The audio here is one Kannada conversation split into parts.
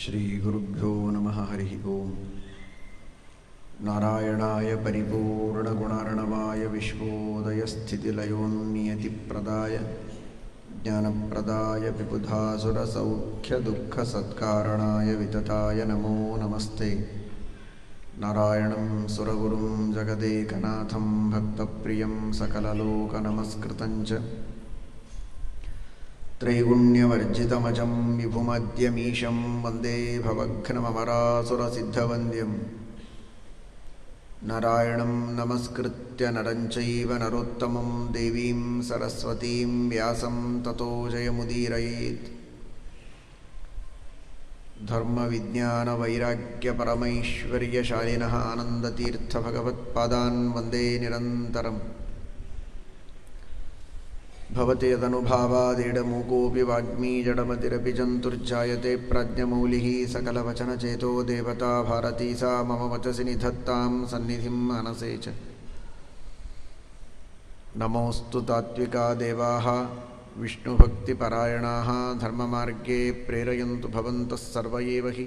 ಶ್ರೀಗುರುಭ್ಯೋ ನಮಃ ಹರಿ ಓಂ. ನಾರಾಯಣಾಯ ಪರಿಪೂರ್ಣಗುಣಾರ್ಣವಾಯ ವಿಶ್ವೋದಯಸ್ಥಿತಿಲಯೋನ್ನಿಯತಿಪ್ರದಾಯ ಜ್ಞಾನಪ್ರದಾಯ ವಿಬುಧಾಸುರಸೌಖ್ಯದುಃಖಸತ್ಕಾರಣಾಯ ವಿತತಾಯ ನಮೋ ನಮಸ್ತೆ. ನಾರಾಯಣಂ ಸುರಗುರುಂ ಜಗದೇಕನಾಥಂ ಭಕ್ತಪ್ರಿಯಂ ಸಕಲಲೋಕನಮಸ್ಕೃತಂಚ ತ್ರೈಗುಣ್ಯವರ್ಜಿತಮಜಂ ವಿಭುಮದ್ಯಮೀಶಂ ವಂದೇ ಭವಘ್ನಮರಾಸುರಸಿದ್ಧವಂದ್ಯಂ. ನಾರಾಯಣಂ ನಮಸ್ಕೃತ್ಯ ನರಂ ಚೈವ ನರೋತ್ತಮಂ ದೇವೀಂ ಸರಸ್ವತೀಂ ವ್ಯಾಸಂ ತತೋ ಜಯಮುದೀರಯೇತ್. ಧರ್ಮವಿಜ್ಞಾನವೈರಾಗ್ಯಪರಮೈಶ್ವರ್ಯಶಾಲಿನಃ ಆನಂದತೀರ್ಥಭಗವತ್ಪಾದಾನ್ ವಂದೇ ನಿರಂತರಂ. ಭವತಿ ಯದನುಭಾವಾದೇಡಮೂಕೋऽಪಿ ವಾಗ್ಮೀ ಜಡಮತಿರಪಿ ಜಂತುರ್ಜಾಯತೆ ಪ್ರಾಜ್ಞಮೌಲಿಃ ಸಕಲವಚನಚೇತೋ ದೇವತಾ ಭಾರತೀ ಸಾ ಮಮ ವಚಸಿ ನಿಧತ್ತಾಂ ಸನ್ನಿಧಿಂ ಮಾನಸೇ ಚ. ನಮೋऽस्तु ತಾತ್ವಿಕಾ ದೇವಾಃ ವಿಷ್ಣುಭಕ್ತಿಪರಾಯಣಾಃ ಧರ್ಮಮಾರ್ಗೇ ಪ್ರೇರಯन्तु ಭವಂತಃ ಸರ್ವ ಏವ ಹಿ.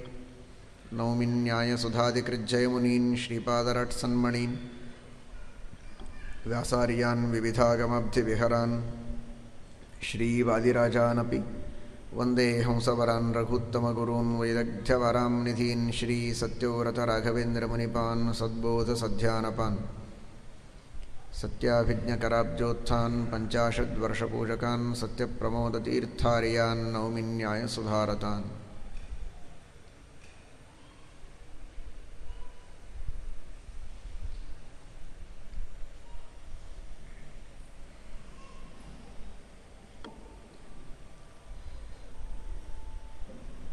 Naomi ನ್ಯಾಯಸುಧಾದಿಕೃಜ್ಜಯಮುನೀನ್ ಶ್ರೀಪಾದರಾಟ್ಸನ್ಮಣೀನ್ ವ್ಯಾಸಾರ್ಯಾನ್ ವಿವಿಧಾಗಮಾಬ್ಧಿವಿಹರಾನ್ ಶ್ರೀವಾದಿರಾಜಾನಪಿ Vande ಹಂಸವರಾನ್ ರಘುತ್ತಮಗುರೂನ್ ವೈದಗ್ಧ್ಯವರಾಂ ನಿಧೀನ್ Shri ಸತ್ಯೋವ್ರತರಾಘವೇಂದ್ರಮುನಿಪಾನ್ ಸದ್ಬೋಧಸಧ್ಯಾನಪಾನ್ ಸತ್ಯಾಭಿಜ್ಞಕರಾಬ್ಜೋತ್ಥಾನ್ ಪಂಚಾಶದ್ವರ್ಷಪೂಜಕಾನ್ ಸತ್ಯಪ್ರಮೋದತೀರ್ಥಾರ್ಯಾನ್ Naomi ನ್ಯಾಯಸುಧಾರತಾನ್.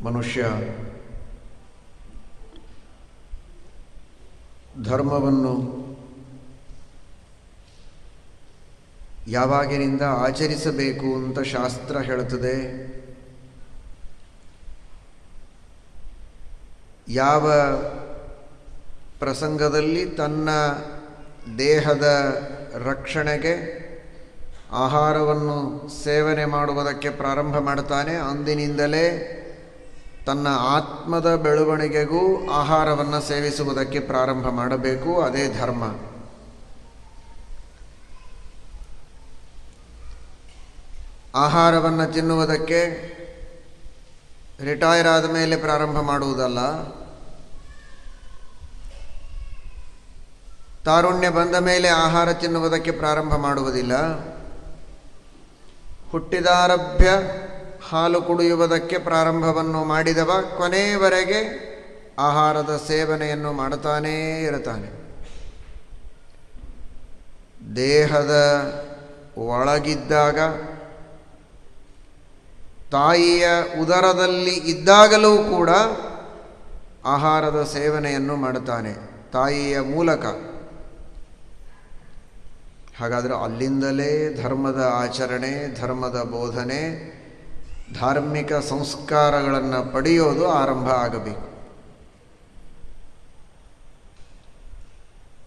ಮನುಷ್ಯ ಧರ್ಮವನ್ನು ಯಾವಾಗಿನಿಂದ ಆಚರಿಸಬೇಕು ಅಂತ ಶಾಸ್ತ್ರ ಹೇಳುತ್ತದೆ. ಯಾವ ಪ್ರಸಂಗದಲ್ಲಿ ತನ್ನ ದೇಹದ ರಕ್ಷಣೆಗೆ ಆಹಾರವನ್ನು ಸೇವನೆ ಮಾಡುವುದಕ್ಕೆ ಪ್ರಾರಂಭ ಮಾಡ್ತಾನೆ, ಅಂದಿನಿಂದಲೇ ತನ್ನ ಆತ್ಮದ ಬೆಳವಣಿಗೆಗೂ ಆಹಾರವನ್ನು ಸೇವಿಸುವುದಕ್ಕೆ ಪ್ರಾರಂಭ ಮಾಡಬೇಕು. ಅದೇ ಧರ್ಮ. ಆಹಾರವನ್ನು ತಿನ್ನುವುದಕ್ಕೆ ರಿಟೈರ್ ಆದ ಮೇಲೆ ಪ್ರಾರಂಭ ಮಾಡುವುದಲ್ಲ, ತಾರುಣ್ಯ ಬಂದ ಮೇಲೆ ಆಹಾರ ತಿನ್ನುವುದಕ್ಕೆ ಪ್ರಾರಂಭ ಮಾಡುವುದಿಲ್ಲ. ಹುಟ್ಟಿದಾರಭ್ಯ ಹಾಲು ಕುಡಿಯುವುದಕ್ಕೆ ಪ್ರಾರಂಭವನ್ನು ಮಾಡಿದವ ಕೊನೆಯವರೆಗೆ ಆಹಾರದ ಸೇವನೆಯನ್ನು ಮಾಡುತ್ತಾನೇ ಇರುತ್ತಾನೆ. ದೇಹದ ಒಳಗಿದ್ದಾಗ, ತಾಯಿಯ ಉದರದಲ್ಲಿ ಇದ್ದಾಗಲೂ ಕೂಡ ಆಹಾರದ ಸೇವನೆಯನ್ನು ಮಾಡುತ್ತಾನೆ, ತಾಯಿಯ ಮೂಲಕ. ಹಾಗಾದರೆ ಅಲ್ಲಿಂದಲೇ ಧರ್ಮದ ಆಚರಣೆ, ಧರ್ಮದ ಬೋಧನೆ, ಧಾರ್ಮಿಕ ಸಂಸ್ಕಾರಗಳನ್ನು ಪಡೆಯೋದು ಆರಂಭ ಆಗಬೇಕು.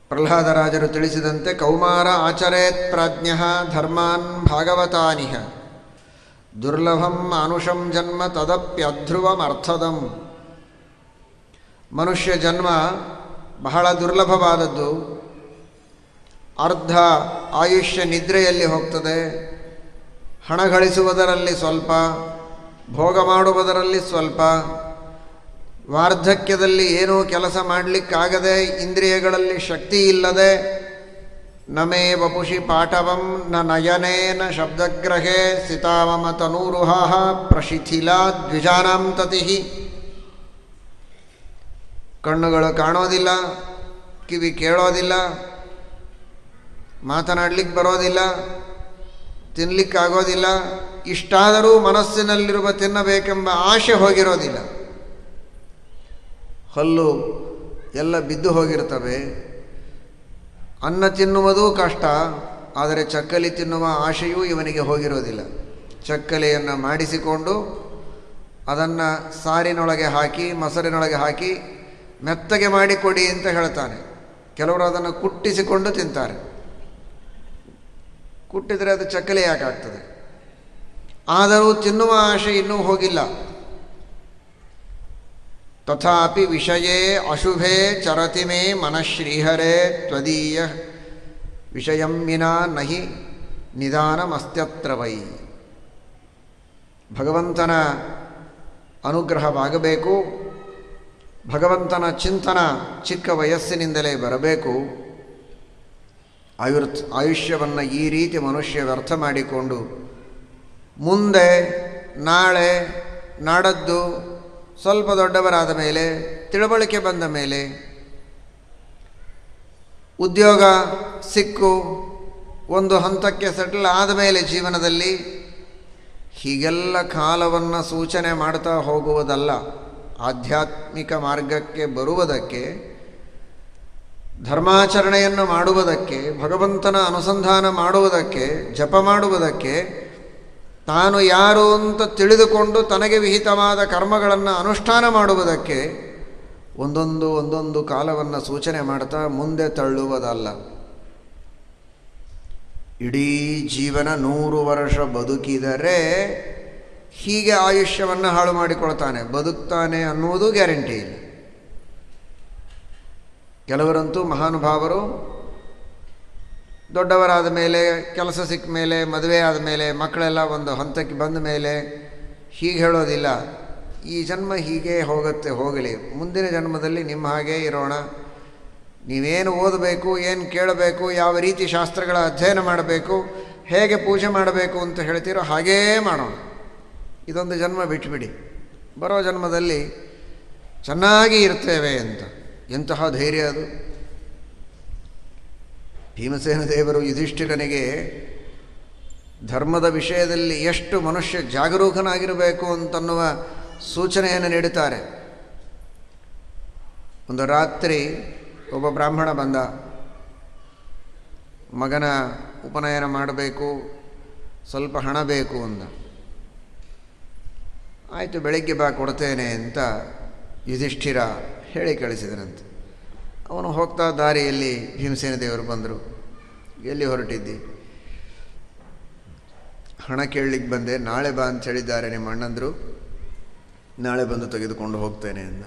ಪ್ರಹ್ಲಾದರಾಜರು ತಿಳಿಸಿದಂತೆ ಕೌಮಾರ ಆಚರೇತ್ ಪ್ರಾಜ್ಞಃ ಧರ್ಮಾನ್ ಭಾಗವತಾನಿಹ ದುರ್ಲಭಂ ಮಾನುಷಂ ಜನ್ಮ ತದಪ್ಯಧ್ರುವಮರ್ಥದಂ. ಮನುಷ್ಯ ಜನ್ಮ ಬಹಳ ದುರ್ಲಭವಾದದ್ದು. ಅರ್ಧ ಆಯುಷ್ಯ ನಿದ್ರೆಯಲ್ಲಿ ಹೋಗ್ತದೆ. ಹಣ ಗಳಿಸುವುದರಲ್ಲಿ ಸ್ವಲ್ಪ, ಭೋಗ ಮಾಡುವುದರಲ್ಲಿ ಸ್ವಲ್ಪ, ವಾರ್ಧಕ್ಯದಲ್ಲಿ ಏನೂ ಕೆಲಸ ಮಾಡಲಿಕ್ಕಾಗದೆ, ಇಂದ್ರಿಯಗಳಲ್ಲಿ ಶಕ್ತಿ ಇಲ್ಲದೆ, ನಮೇ ವಪುಷಿ ಪಾಠವಂ ನ ನಯನೇನ ಶಬ್ದಗ್ರಹೇ ಸಿತಾಮಮ ತನೂರುಹಾಹ ಪ್ರಶಿಥಿಲಾ ದ್ವಿಜಾನಾಂ ತತಿಹಿ. ಕಣ್ಣುಗಳು ಕಾಣೋದಿಲ್ಲ, ಕಿವಿ ಕೇಳೋದಿಲ್ಲ, ಮಾತನಾಡಲಿಕ್ಕೆ ಬರೋದಿಲ್ಲ, ತಿನ್ನಲಿಕ್ಕಾಗೋದಿಲ್ಲ. ಇಷ್ಟಾದರೂ ಮನಸ್ಸಿನಲ್ಲಿರುವ ತಿನ್ನಬೇಕೆಂಬ ಆಶೆ ಹೋಗಿರೋದಿಲ್ಲ. ಹಲ್ಲು ಎಲ್ಲ ಬಿದ್ದು ಹೋಗಿರ್ತವೆ. ಅನ್ನ ತಿನ್ನುವುದೂ ಕಷ್ಟ, ಆದರೆ ಚಕ್ಕಲಿ ತಿನ್ನುವ ಆಶೆಯೂ ಇವನಿಗೆ ಹೋಗಿರೋದಿಲ್ಲ. ಚಕ್ಕಲಿಯನ್ನು ಮಾಡಿಸಿಕೊಂಡು ಅದನ್ನು ಸಾರಿನೊಳಗೆ ಹಾಕಿ, ಮೊಸರಿನೊಳಗೆ ಹಾಕಿ ಮೆತ್ತಗೆ ಮಾಡಿಕೊಡಿ ಅಂತ ಹೇಳ್ತಾನೆ. ಕೆಲವರು ಅದನ್ನು ಕುಟ್ಟಿಸಿಕೊಂಡು ತಿಂತಾರೆ. ಕುಟ್ಟಿದರೆ ಅದು ಚಕ್ಕಲಿ ಯಾಕಾಗ್ತದೆ? ಆದರೂ ತಿನ್ನುವ ಆಶೆ ಇನ್ನೂ ಹೋಗಿಲ್ಲ. ತಥಾಪಿ ವಿಷಯೇ ಅಶುಭೇ ಚರತಿ ಮೇ ಮನಃಶ್ರೀಹರೇ ತ್ವದೀಯ ವಿಷಯಂ ವಿನಾ ನಹಿ ನಿಧಾನಮಸ್ತ್ಯತ್ರ ವೈ. ಭಗವಂತನ ಅನುಗ್ರಹವಾಗಬೇಕು, ಭಗವಂತನ ಚಿಂತನ ಚಿಕ್ಕ ವಯಸ್ಸಿನಿಂದಲೇ ಬರಬೇಕು. ಆಯುಷ್ಯವನ್ನು ಈ ರೀತಿ ಮನುಷ್ಯ ವ್ಯರ್ಥ ಮಾಡಿಕೊಂಡು ಮುಂದೆ ನಾಳೆ ನಾಡದ್ದು ಸ್ವಲ್ಪ ದೊಡ್ಡವರಾದ ಮೇಲೆ, ತಿಳುವಳಿಕೆ ಬಂದ ಮೇಲೆ, ಉದ್ಯೋಗ ಸಿಕ್ಕು ಒಂದು ಹಂತಕ್ಕೆ ಸೆಟಲ್ ಆದ ಮೇಲೆ ಜೀವನದಲ್ಲಿ ಹೀಗೆಲ್ಲ ಕಾಲವನ್ನು ಸೂಚನೆ ಮಾಡ್ತಾ ಹೋಗುವುದಲ್ಲ. ಆಧ್ಯಾತ್ಮಿಕ ಮಾರ್ಗಕ್ಕೆ ಬರುವುದಕ್ಕೆ, ಧರ್ಮಾಚರಣೆಯನ್ನು ಮಾಡುವುದಕ್ಕೆ, ಭಗವಂತನ ಅನುಸಂಧಾನ ಮಾಡುವುದಕ್ಕೆ, ಜಪ ಮಾಡುವುದಕ್ಕೆ, ತಾನು ಯಾರು ಅಂತ ತಿಳಿದುಕೊಂಡು ತನಗೆ ವಿಹಿತವಾದ ಕರ್ಮಗಳನ್ನು ಅನುಷ್ಠಾನ ಮಾಡುವುದಕ್ಕೆ ಒಂದೊಂದು ಕಾಲವನ್ನು ಸೂಚನೆ ಮಾಡ್ತಾ ಮುಂದೆ ತಳ್ಳುವುದಲ್ಲ. ಇಡೀ ಜೀವನ 100 ವರ್ಷ ಬದುಕಿದರೆ ಹೀಗೆ ಆಯುಷ್ಯವನ್ನು ಹಾಳು ಮಾಡಿಕೊಳ್ತಾನೆ, ಬದುಕ್ತಾನೆ ಅನ್ನುವುದು ಗ್ಯಾರಂಟಿ ಇಲ್ಲ. ಕೆಲವರಂತೂ ಮಹಾನುಭಾವರು ದೊಡ್ಡವರಾದ ಮೇಲೆ, ಕೆಲಸ ಸಿಕ್ಕ ಮೇಲೆ, ಮದುವೆ ಆದ ಮೇಲೆ, ಮಕ್ಕಳೆಲ್ಲ ಒಂದು ಹಂತಕ್ಕೆ ಬಂದ ಮೇಲೆ ಹೀಗೆ ಹೇಳೋದಿಲ್ಲ, ಈ ಜನ್ಮ ಹೀಗೆ ಹೋಗುತ್ತೆ, ಹೋಗಲಿ, ಮುಂದಿನ ಜನ್ಮದಲ್ಲಿ ನಿಮ್ಮ ಹಾಗೇ ಇರೋಣ, ನೀವೇನು ಓದಬೇಕು, ಏನು ಕೇಳಬೇಕು, ಯಾವ ರೀತಿ ಶಾಸ್ತ್ರಗಳ ಅಧ್ಯಯನ ಮಾಡಬೇಕು, ಹೇಗೆ ಪೂಜೆ ಮಾಡಬೇಕು ಅಂತ ಹೇಳ್ತೀರೋ ಹಾಗೇ ಮಾಡೋಣ, ಇದೊಂದು ಜನ್ಮ ಬಿಟ್ಟುಬಿಡಿ, ಬರೋ ಜನ್ಮದಲ್ಲಿ ಚೆನ್ನಾಗಿ ಇರ್ತೇವೆ ಅಂತ. ಎಂತಹ ಧೈರ್ಯ ಅದು! ಭೀಮಸೇನ ದೇವರು ಯುಧಿಷ್ಠಿರನಿಗೆ ಧರ್ಮದ ವಿಷಯದಲ್ಲಿ ಎಷ್ಟು ಮನುಷ್ಯ ಜಾಗರೂಕನಾಗಿರಬೇಕು ಅಂತನ್ನುವ ಸೂಚನೆಯನ್ನು ನೀಡುತ್ತಾರೆ. ಒಂದು ರಾತ್ರಿ ಒಬ್ಬ ಬ್ರಾಹ್ಮಣ ಬಂದ, ಮಗನ ಉಪನಯನ ಮಾಡಬೇಕು, ಸ್ವಲ್ಪ ಹಣ ಬೇಕು ಅಂದ. ಆಯಿತು, ಬೆಳಗ್ಗೆ ಬಾ ಕೊಡ್ತೇನೆ ಅಂತ ಯುಧಿಷ್ಠಿರ ಹೇಳಿ ಕಳಿಸಿದರಂತೆ. ಅವನು ಹೋಗ್ತಾ ದಾರಿಯಲ್ಲಿ ಭೀಮಸೇನ ದೇವರು ಬಂದರು. ಎಲ್ಲಿ ಹೊರಟಿದ್ದಿ? ಹಣ ಕೇಳಲಿಕ್ಕೆ ಬಂದೆ, ನಾಳೆ ಬಾ ಅಂತ ಹೇಳಿದ್ದಾರೆ ನಿಮ್ಮ ಅಣ್ಣಂದರು, ನಾಳೆ ಬಂದು ತೆಗೆದುಕೊಂಡು ಹೋಗ್ತೇನೆ ಅಂದ.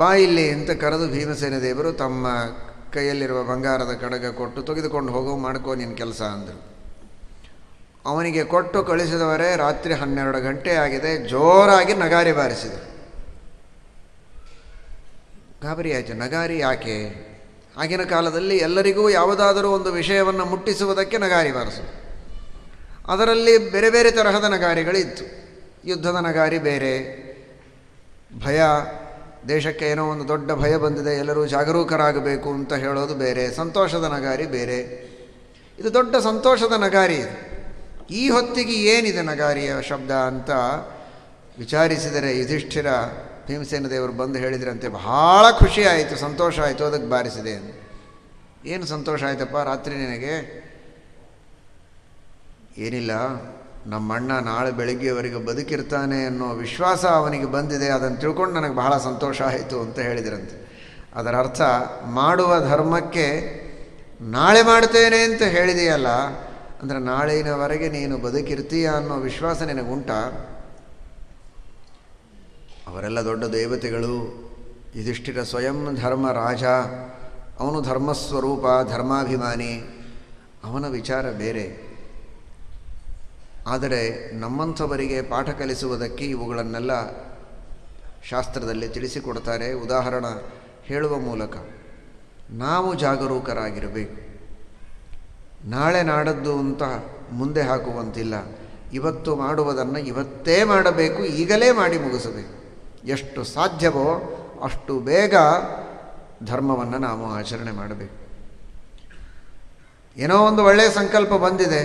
ಬಾ ಇಲ್ಲಿ ಅಂತ ಕರೆದು ಭೀಮಸೇನ ದೇವರು ತಮ್ಮ ಕೈಯಲ್ಲಿರುವ ಬಂಗಾರದ ಕಡಗ ಕೊಟ್ಟು ತೆಗೆದುಕೊಂಡು ಹೋಗೋ, ಮಾಡ್ಕೋ ನಿನ್ನ ಕೆಲಸ ಅಂದರು. ಅವನಿಗೆ ಕೊಟ್ಟು ಕಳಿಸಿದವರೇ ರಾತ್ರಿ 12 ಗಂಟೆ ಆಗಿದೆ, ಜೋರಾಗಿ ನಗಾರಿ ಬಾರಿಸಿದರು. ಗಾಬರಿ ಆಯಿತು, ನಗಾರಿ ಯಾಕೆ? ಆಗಿನ ಕಾಲದಲ್ಲಿ ಎಲ್ಲರಿಗೂ ಯಾವುದಾದರೂ ಒಂದು ವಿಷಯವನ್ನು ಮುಟ್ಟಿಸುವುದಕ್ಕೆ ನಗಾರಿ ಬಾರಿಸೋದು. ಅದರಲ್ಲಿ ಬೇರೆ ಬೇರೆ ತರಹದ ನಗಾರಿಗಳಿತ್ತು. ಯುದ್ಧದ ನಗಾರಿ ಬೇರೆ, ಭಯ, ದೇಶಕ್ಕೆ ಏನೋ ಒಂದು ದೊಡ್ಡ ಭಯ ಬಂದಿದೆ, ಎಲ್ಲರೂ ಜಾಗರೂಕರಾಗಬೇಕು ಅಂತ ಹೇಳೋದು ಬೇರೆ, ಸಂತೋಷದ ನಗಾರಿ ಬೇರೆ. ಇದು ದೊಡ್ಡ ಸಂತೋಷದ ನಗಾರಿ ಇದು. ಈ ಹೊತ್ತಿಗೆ ಏನಿದೆ ನಗಾರಿಯ ಶಬ್ದ ಅಂತ ವಿಚಾರಿಸಿದರೆ ಯುಧಿಷ್ಠಿರ ಭೀಮಸೇನ ದೇವರು ಬಂದು ಹೇಳಿದ್ರಂತೆ, ಬಹಳ ಖುಷಿ ಆಯಿತು, ಸಂತೋಷ ಆಯಿತು, ಅದಕ್ಕೆ ಬಾರಿಸಿದೆ ಅಂತ. ಏನು ಸಂತೋಷ ಆಯ್ತಪ್ಪ ರಾತ್ರಿ ನಿನಗೆ? ಏನಿಲ್ಲ, ನಮ್ಮಣ್ಣ ನಾಳೆ ಬೆಳಗ್ಗೆವರೆಗೆ ಬದುಕಿರ್ತಾನೆ ಅನ್ನೋ ವಿಶ್ವಾಸ ಅವನಿಗೆ ಬಂದಿದೆ, ಅದನ್ನು ತಿಳ್ಕೊಂಡು ನನಗೆ ಬಹಳ ಸಂತೋಷ ಆಯಿತು ಅಂತ ಹೇಳಿದ್ರಂತೆ. ಅದರ ಅರ್ಥ, ಮಾಡುವ ಧರ್ಮಕ್ಕೆ ನಾಳೆ ಮಾಡ್ತೇನೆ ಅಂತ ಹೇಳಿದೆಯಲ್ಲ, ಅಂದರೆ ನಾಳಿನವರೆಗೆ ನೀನು ಬದುಕಿರ್ತೀಯ ಅನ್ನೋ ವಿಶ್ವಾಸ ನಿನಗುಂಟಾ? ಅವರೆಲ್ಲ ದೊಡ್ಡ ದೇವತೆಗಳು. ಯುಧಿಷ್ಠಿರ ಸ್ವಯಂ ಧರ್ಮ ರಾಜ, ಅವನು ಧರ್ಮಸ್ವರೂಪ, ಧರ್ಮಾಭಿಮಾನಿ, ಅವನ ವಿಚಾರ ಬೇರೆ. ಆದರೆ ನಮ್ಮಂಥವರಿಗೆ ಪಾಠ ಕಲಿಸುವುದಕ್ಕೆ ಇವುಗಳನ್ನೆಲ್ಲ ಶಾಸ್ತ್ರದಲ್ಲಿ ತಿಳಿಸಿಕೊಡ್ತಾರೆ, ಉದಾಹರಣೆ ಹೇಳುವ ಮೂಲಕ. ನಾವು ಜಾಗರೂಕರಾಗಿರಬೇಕು. ನಾಳೆ ನಾಡದ್ದು ಅಂತ ಮುಂದೆ ಹಾಕುವಂತಿಲ್ಲ. ಇವತ್ತು ಮಾಡುವುದನ್ನು ಇವತ್ತೇ ಮಾಡಬೇಕು, ಈಗಲೇ ಮಾಡಿ ಮುಗಿಸಬೇಕು. ಎಷ್ಟು ಸಾಧ್ಯವೋ ಅಷ್ಟು ಬೇಗ ಧರ್ಮವನ್ನು ನಾವು ಆಚರಣೆ ಮಾಡಬೇಕು. ಏನೋ ಒಂದು ಒಳ್ಳೆಯ ಸಂಕಲ್ಪ ಬಂದಿದೆ,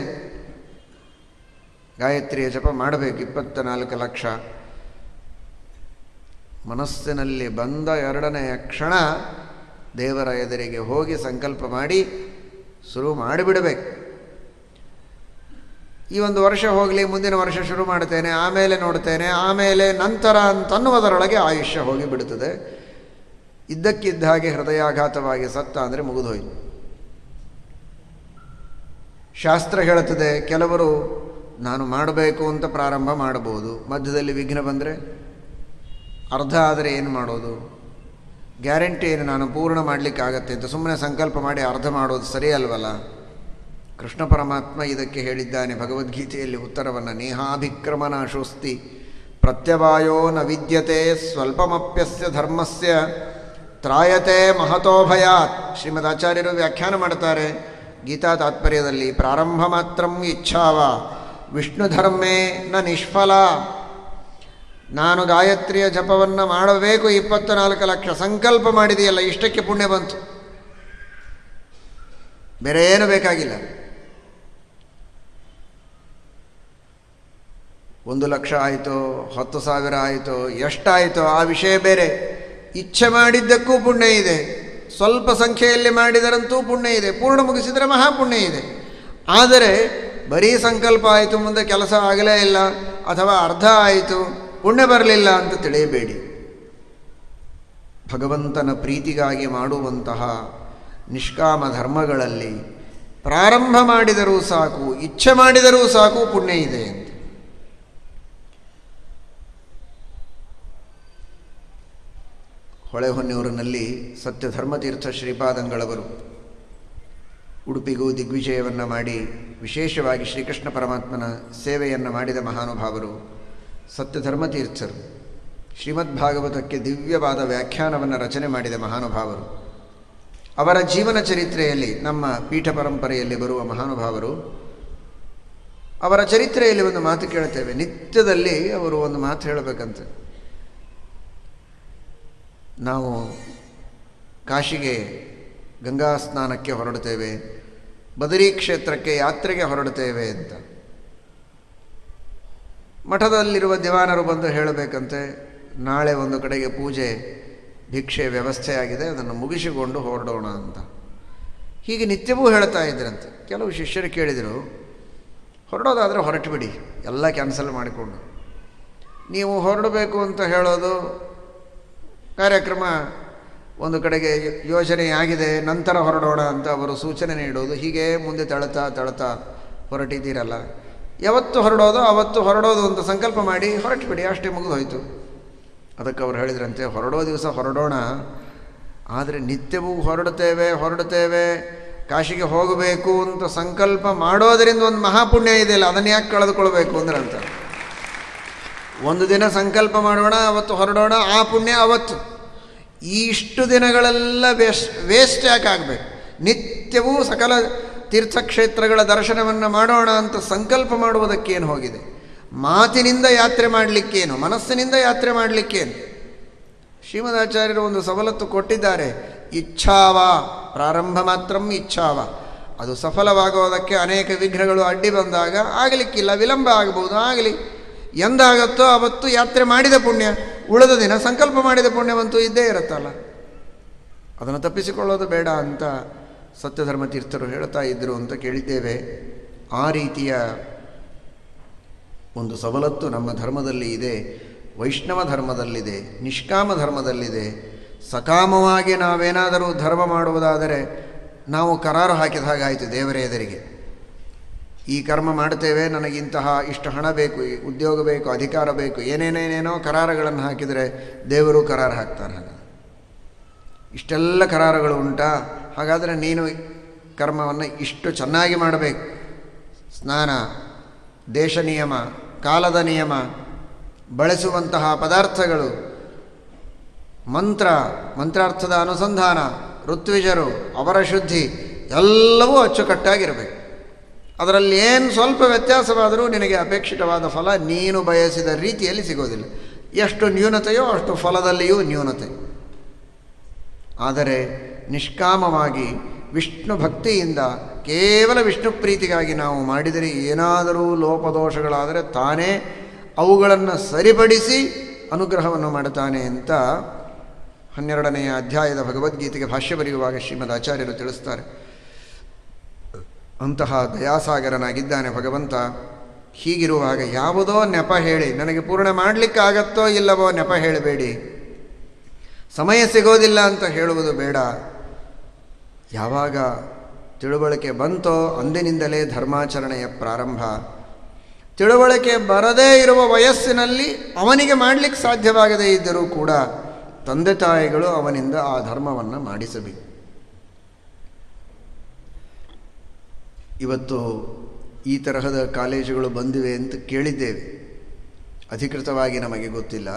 ಗಾಯತ್ರಿಯ ಜಪ ಮಾಡಬೇಕು 24 ಲಕ್ಷ. ಮನಸ್ಸಿನಲ್ಲಿ ಬಂದ 2ನೆಯ ಕ್ಷಣ ದೇವರ ಎದುರಿಗೆ ಹೋಗಿ ಸಂಕಲ್ಪ ಮಾಡಿ ಶುರು ಮಾಡಿಬಿಡಬೇಕು. ಈ ಒಂದು ವರ್ಷ ಹೋಗಲಿ, ಮುಂದಿನ ವರ್ಷ ಶುರು ಮಾಡ್ತೇನೆ, ಆಮೇಲೆ ನೋಡ್ತೇನೆ, ಆಮೇಲೆ ನಂತರ ಅಂತನ್ನುವುದರೊಳಗೆ ಆಯುಷ್ಯ ಹೋಗಿ ಬಿಡುತ್ತದೆ. ಇದ್ದಕ್ಕಿದ್ದ ಹಾಗೆ ಹೃದಯಾಘಾತವಾಗಿ ಸತ್ತ ಅಂದರೆ ಮುಗಿದೋಯ್ತು. ಶಾಸ್ತ್ರ ಹೇಳುತ್ತದೆ, ಕೆಲವರು ನಾನು ಮಾಡಬೇಕು ಅಂತ ಪ್ರಾರಂಭ ಮಾಡಬಹುದು, ಮಧ್ಯದಲ್ಲಿ ವಿಘ್ನ ಬಂದರೆ ಅರ್ಧ ಆದರೆ ಏನು ಮಾಡೋದು? ಗ್ಯಾರಂಟಿ ಏನು ನಾನು ಪೂರ್ಣ ಮಾಡಲಿಕ್ಕಾಗತ್ತೆ ಅಂತ ಸುಮ್ಮನೆ ಸಂಕಲ್ಪ ಮಾಡಿ ಅರ್ಧ ಮಾಡೋದು ಸರಿ ಅಲ್ವಲ್ಲ? ಕೃಷ್ಣ ಪರಮಾತ್ಮ ಇದಕ್ಕೆ ಹೇಳಿದ್ದಾನೆ ಭಗವದ್ಗೀತೆಯಲ್ಲಿ ಉತ್ತರವನ್ನು. ನೇಹಾಭಿಕ್ರಮನಾಶೋಸ್ತಿ ಪ್ರತ್ಯವಾಯೋ ನ ವಿದ್ಯತೆ ಸ್ವಲ್ಪಮಪ್ಯಸ್ಯ ಧರ್ಮಸ್ಯ ತ್ರಾಯತೆ ಮಹತೋ ಭಯಾತ್. ಶ್ರೀಮದ್ ಆಚಾರ್ಯರು ವ್ಯಾಖ್ಯಾನ ಮಾಡ್ತಾರೆ ಗೀತಾ ತಾತ್ಪರ್ಯದಲ್ಲಿ, ಪ್ರಾರಂಭ ಮಾತ್ರಂ ಇಚ್ಛಾವ ವಿಷ್ಣು ಧರ್ಮೇ ನ ನಿಷ್ಫಲ. ನಾನು ಗಾಯತ್ರಿಯ ಜಪವನ್ನು ಮಾಡಬೇಕು 24 ಲಕ್ಷ ಸಂಕಲ್ಪ ಮಾಡಿದೆಯಲ್ಲ, ಇಷ್ಟಕ್ಕೆ ಪುಣ್ಯ ಬಂತು, ಬೇರೆ ಏನು ಬೇಕಾಗಿಲ್ಲ. 1,00,000 ಆಯಿತೋ 10,000 ಆಯಿತೋ ಎಷ್ಟಾಯಿತೋ ಆ ವಿಷಯ ಬೇರೆ. ಇಚ್ಛೆ ಮಾಡಿದ್ದಕ್ಕೂ ಪುಣ್ಯ ಇದೆ, ಸ್ವಲ್ಪ ಸಂಖ್ಯೆಯಲ್ಲಿ ಮಾಡಿದರಂತೂ ಪುಣ್ಯ ಇದೆ, ಪೂರ್ಣ ಮುಗಿಸಿದರೆ ಮಹಾಪುಣ್ಯ ಇದೆ. ಆದರೆ ಬರೀ ಸಂಕಲ್ಪ ಆಯಿತು, ಮುಂದೆ ಕೆಲಸ ಆಗಲೇ ಇಲ್ಲ, ಅಥವಾ ಅರ್ಧ ಆಯಿತು, ಪುಣ್ಯ ಬರಲಿಲ್ಲ ಅಂತ ತಿಳಿಯಬೇಡಿ. ಭಗವಂತನ ಪ್ರೀತಿಗಾಗಿ ಮಾಡುವಂತಹ ನಿಷ್ಕಾಮ ಧರ್ಮಗಳಲ್ಲಿ ಪ್ರಾರಂಭ ಮಾಡಿದರೂ ಸಾಕು, ಇಚ್ಛೆ ಮಾಡಿದರೂ ಸಾಕು, ಪುಣ್ಯ ಇದೆ ಅಂತ. ಹೊಳೆಹೊನ್ನೂರಿನಲ್ಲಿ ಸತ್ಯಧರ್ಮತೀರ್ಥ ಶ್ರೀಪಾದಂಗಳವರು ಉಡುಪಿಗೂ ದಿಗ್ವಿಜಯವನ್ನು ಮಾಡಿ ವಿಶೇಷವಾಗಿ ಶ್ರೀಕೃಷ್ಣ ಪರಮಾತ್ಮನ ಸೇವೆಯನ್ನು ಮಾಡಿದ ಮಹಾನುಭಾವರು ಸತ್ಯಧರ್ಮತೀರ್ಥರು. ಶ್ರೀಮದ್ಭಾಗವತಕ್ಕೆ ದಿವ್ಯವಾದ ವ್ಯಾಖ್ಯಾನವನ್ನು ರಚನೆ ಮಾಡಿದ ಮಹಾನುಭಾವರು. ಅವರ ಜೀವನ ಚರಿತ್ರೆಯಲ್ಲಿ ನಮ್ಮ ಪೀಠ ಪರಂಪರೆಯಲ್ಲಿ ಬರುವ ಮಹಾನುಭಾವರು. ಅವರ ಚರಿತ್ರೆಯಲ್ಲಿ ಒಂದು ಮಾತು ಕೇಳ್ತೇವೆ. ನಿತ್ಯದಲ್ಲಿ ಅವರು ಒಂದು ಮಾತು ಹೇಳಬೇಕಂತೆ. ನಾವು ಕಾಶಿಗೆ ಗಂಗಾ ಸ್ನಾನಕ್ಕೆ ಹೊರಡುತ್ತೇವೆ, ಬದರಿ ಕ್ಷೇತ್ರಕ್ಕೆ ಯಾತ್ರೆಗೆ ಹೊರಡುತ್ತೇವೆ ಅಂತ ಮಠದಲ್ಲಿರುವ ದಿವಾನರು ಬಂದು ಹೇಳಬೇಕಂತೆ, ನಾಳೆ ಒಂದು ಕಡೆಗೆ ಪೂಜೆ ಭಿಕ್ಷೆ ವ್ಯವಸ್ಥೆ ಆಗಿದೆ, ಅದನ್ನು ಮುಗಿಸಿಕೊಂಡು ಹೊರಡೋಣ ಅಂತ. ಹೀಗೆ ನಿತ್ಯವೂ ಹೇಳ್ತಾ ಇದ್ರಂತೆ. ಕೆಲವು ಶಿಷ್ಯರು ಕೇಳಿದರು, ಹೊರಡೋದಾದರೆ ಹೊರಟು ಬಿಡಿ, ಎಲ್ಲ ಕ್ಯಾನ್ಸಲ್ ಮಾಡಿಕೊಂಡು. ನೀವು ಹೊರಡಬೇಕು ಅಂತ ಹೇಳೋದು, ಕಾರ್ಯಕ್ರಮ ಒಂದು ಕಡೆಗೆ ಯೋಜನೆ ಆಗಿದೆ, ನಂತರ ಹೊರಡೋಣ ಅಂತ ಅವರು ಸೂಚನೆ ನೀಡೋದು, ಹೀಗೆ ಮುಂದೆ ತಳ್ತಾ ಹೊರಟಿದ್ದೀರಲ್ಲ, ಯಾವತ್ತು ಹೊರಡೋದು ಅವತ್ತು ಹೊರಡೋದು ಅಂತ ಸಂಕಲ್ಪ ಮಾಡಿ ಹೊರಟು ಬಿಡಿ, ಅಷ್ಟೇ ಮುಗಿದು ಹೋಯಿತು. ಅದಕ್ಕೆ ಅವರು ಹೇಳಿದ್ರಂತೆ, ಹೊರಡೋ ದಿವಸ ಹೊರಡೋಣ, ಆದರೆ ನಿತ್ಯವೂ ಹೊರಡುತ್ತೇವೆ ಕಾಶಿಗೆ ಹೋಗಬೇಕು ಅಂತ ಸಂಕಲ್ಪ ಮಾಡೋದರಿಂದ ಒಂದು ಮಹಾಪುಣ್ಯ ಇದೆಯಲ್ಲ, ಅದನ್ನು ಯಾಕೆ ಕಳೆದುಕೊಳ್ಬೇಕು ಅಂದ್ರೆ ಅಂತ. ಒಂದು ದಿನ ಸಂಕಲ್ಪ ಮಾಡೋಣ, ಅವತ್ತು ಹೊರಡೋಣ, ಆ ಪುಣ್ಯ ಅವತ್ತು. ಇಷ್ಟು ದಿನಗಳೆಲ್ಲ ವೇಸ್ಟ್ ಯಾಕೆ ಆಗಬೇಕು? ನಿತ್ಯವೂ ಸಕಲ ತೀರ್ಥಕ್ಷೇತ್ರಗಳ ದರ್ಶನವನ್ನು ಮಾಡೋಣ ಅಂತ ಸಂಕಲ್ಪ ಮಾಡುವುದಕ್ಕೇನು ಹೋಗಿದೆ? ಮಾತಿನಿಂದ ಯಾತ್ರೆ ಮಾಡಲಿಕ್ಕೇನು, ಮನಸ್ಸಿನಿಂದ ಯಾತ್ರೆ ಮಾಡಲಿಕ್ಕೇನು? ಶ್ರೀಮದಾಚಾರ್ಯರು ಒಂದು ಸವಲತ್ತು ಕೊಟ್ಟಿದ್ದಾರೆ, ಇಚ್ಛಾವ, ಪ್ರಾರಂಭ ಮಾತ್ರಂ ಇಚ್ಛಾವ. ಅದು ಸಫಲವಾಗುವುದಕ್ಕೆ ಅನೇಕ ವಿಘ್ನಗಳು ಅಡ್ಡಿ ಬಂದಾಗ ಆಗಲಿಕ್ಕಿಲ್ಲ, ವಿಳಂಬ ಆಗಬಹುದು, ಆಗಲಿ. ಎಂದಾಗತ್ತೋ ಅವತ್ತು ಯಾತ್ರೆ ಮಾಡಿದ ಪುಣ್ಯ, ಉಳಿದ ದಿನ ಸಂಕಲ್ಪ ಮಾಡಿದ ಪುಣ್ಯವಂತೂ ಇದ್ದೇ ಇರುತ್ತಲ್ಲ, ಅದನ್ನು ತಪ್ಪಿಸಿಕೊಳ್ಳೋದು ಬೇಡ ಅಂತ ಸತ್ಯಧರ್ಮತೀರ್ಥರು ಹೇಳ್ತಾ ಇದ್ದರು ಅಂತ ಕೇಳಿದ್ದೇವೆ. ಆ ರೀತಿಯ ಒಂದು ಸವಲತ್ತು ನಮ್ಮ ಧರ್ಮದಲ್ಲಿ ಇದೆ, ವೈಷ್ಣವ ಧರ್ಮದಲ್ಲಿದೆ, ನಿಷ್ಕಾಮ ಧರ್ಮದಲ್ಲಿದೆ. ಸಕಾಮವಾಗಿ ನಾವೇನಾದರೂ ಧರ್ಮ ಮಾಡುವುದಾದರೆ ನಾವು ಕರಾರು ಹಾಕಿದ ಹಾಗಾಯಿತು ದೇವರ ಎದುರಿಗೆ. ಈ ಕರ್ಮ ಮಾಡ್ತೇವೆ, ನನಗಿಂತಹ ಇಷ್ಟು ಹಣ ಬೇಕು, ಉದ್ಯೋಗ ಬೇಕು, ಅಧಿಕಾರ ಬೇಕು, ಏನೇನೇನೇನೋ ಕರಾರುಗಳನ್ನು ಹಾಕಿದರೆ ದೇವರು ಕರಾರು ಹಾಕ್ತಾರೆ. ಹಾಗೆ ಇಷ್ಟೆಲ್ಲ ಕರಾರುಗಳು ಉಂಟಾ? ಹಾಗಾದರೆ ನೀನು ಕರ್ಮವನ್ನು ಇಷ್ಟು ಚೆನ್ನಾಗಿ ಮಾಡಬೇಕು. ಸ್ನಾನ, ದೇಶ ನಿಯಮ, ಕಾಲದ ನಿಯಮ, ಬಳಸುವಂತಹ ಪದಾರ್ಥಗಳು, ಮಂತ್ರಾರ್ಥದ ಅನುಸಂಧಾನ, ಋತ್ವಿಜರು, ಅವರ ಶುದ್ಧಿ ಎಲ್ಲವೂ ಅಚ್ಚುಕಟ್ಟಾಗಿರಬೇಕು. ಅದರಲ್ಲಿ ಏನು ಸ್ವಲ್ಪ ವ್ಯತ್ಯಾಸವಾದರೂ ನಿನಗೆ ಅಪೇಕ್ಷಿತವಾದ ಫಲ ನೀನು ಬಯಸಿದ ರೀತಿಯಲ್ಲಿ ಸಿಗೋದಿಲ್ಲ. ಎಷ್ಟು ನ್ಯೂನತೆಯೋ ಅಷ್ಟು ಫಲದಲ್ಲಿಯೂ ನ್ಯೂನತೆ. ಆದರೆ ನಿಷ್ಕಾಮವಾಗಿ ವಿಷ್ಣು ಭಕ್ತಿಯಿಂದ ಕೇವಲ ವಿಷ್ಣು ಪ್ರೀತಿಗಾಗಿ ನಾವು ಮಾಡಿದರೆ ಏನಾದರೂ ಲೋಪದೋಷಗಳಾದರೆ ತಾನೇ ಅವುಗಳನ್ನು ಸರಿಪಡಿಸಿ ಅನುಗ್ರಹವನ್ನು ಮಾಡುತ್ತಾನೆ ಅಂತ 12ನೇ ಅಧ್ಯಾಯದ ಭಗವದ್ಗೀತೆಗೆ ಭಾಷ್ಯ ಬರೆಯುವಾಗ ಶ್ರೀಮದ್ ಆಚಾರ್ಯರು ತಿಳಿಸ್ತಾರೆ. ಅಂತಹ ದಯಾಸಾಗರನಾಗಿದ್ದಾನೆ ಭಗವಂತ. ಹೀಗಿರುವಾಗ ಯಾವುದೋ ನೆಪ ಹೇಳಿ ನನಗೆ ಪೂರ್ಣ ಮಾಡಲಿಕ್ಕಾಗತ್ತೋ ಇಲ್ಲವೋ ನೆಪ ಹೇಳಬೇಡಿ, ಸಮಯ ಸಿಗೋದಿಲ್ಲ ಅಂತ ಹೇಳುವುದು ಬೇಡ. ಯಾವಾಗ ತಿಳುವಳಿಕೆ ಬಂತೋ ಅಂದಿನಿಂದಲೇ ಧರ್ಮಾಚರಣೆಯ ಪ್ರಾರಂಭ. ತಿಳುವಳಿಕೆ ಬರದೇ ಇರುವ ವಯಸ್ಸಿನಲ್ಲಿ ಅವನಿಗೆ ಮಾಡಲಿಕ್ಕೆ ಸಾಧ್ಯವಾಗದೇ ಇದ್ದರೂ ಕೂಡ ತಂದೆ ತಾಯಿಗಳು ಅವನಿಂದ ಆ ಧರ್ಮವನ್ನು ಮಾಡಿಸಬೇಕು. ಇವತ್ತು ಈ ತರಹದ ಕಾಲೇಜುಗಳು ಬಂದಿವೆ ಅಂತ ಕೇಳಿದ್ದೇವೆ, ಅಧಿಕೃತವಾಗಿ ನಮಗೆ ಗೊತ್ತಿಲ್ಲ.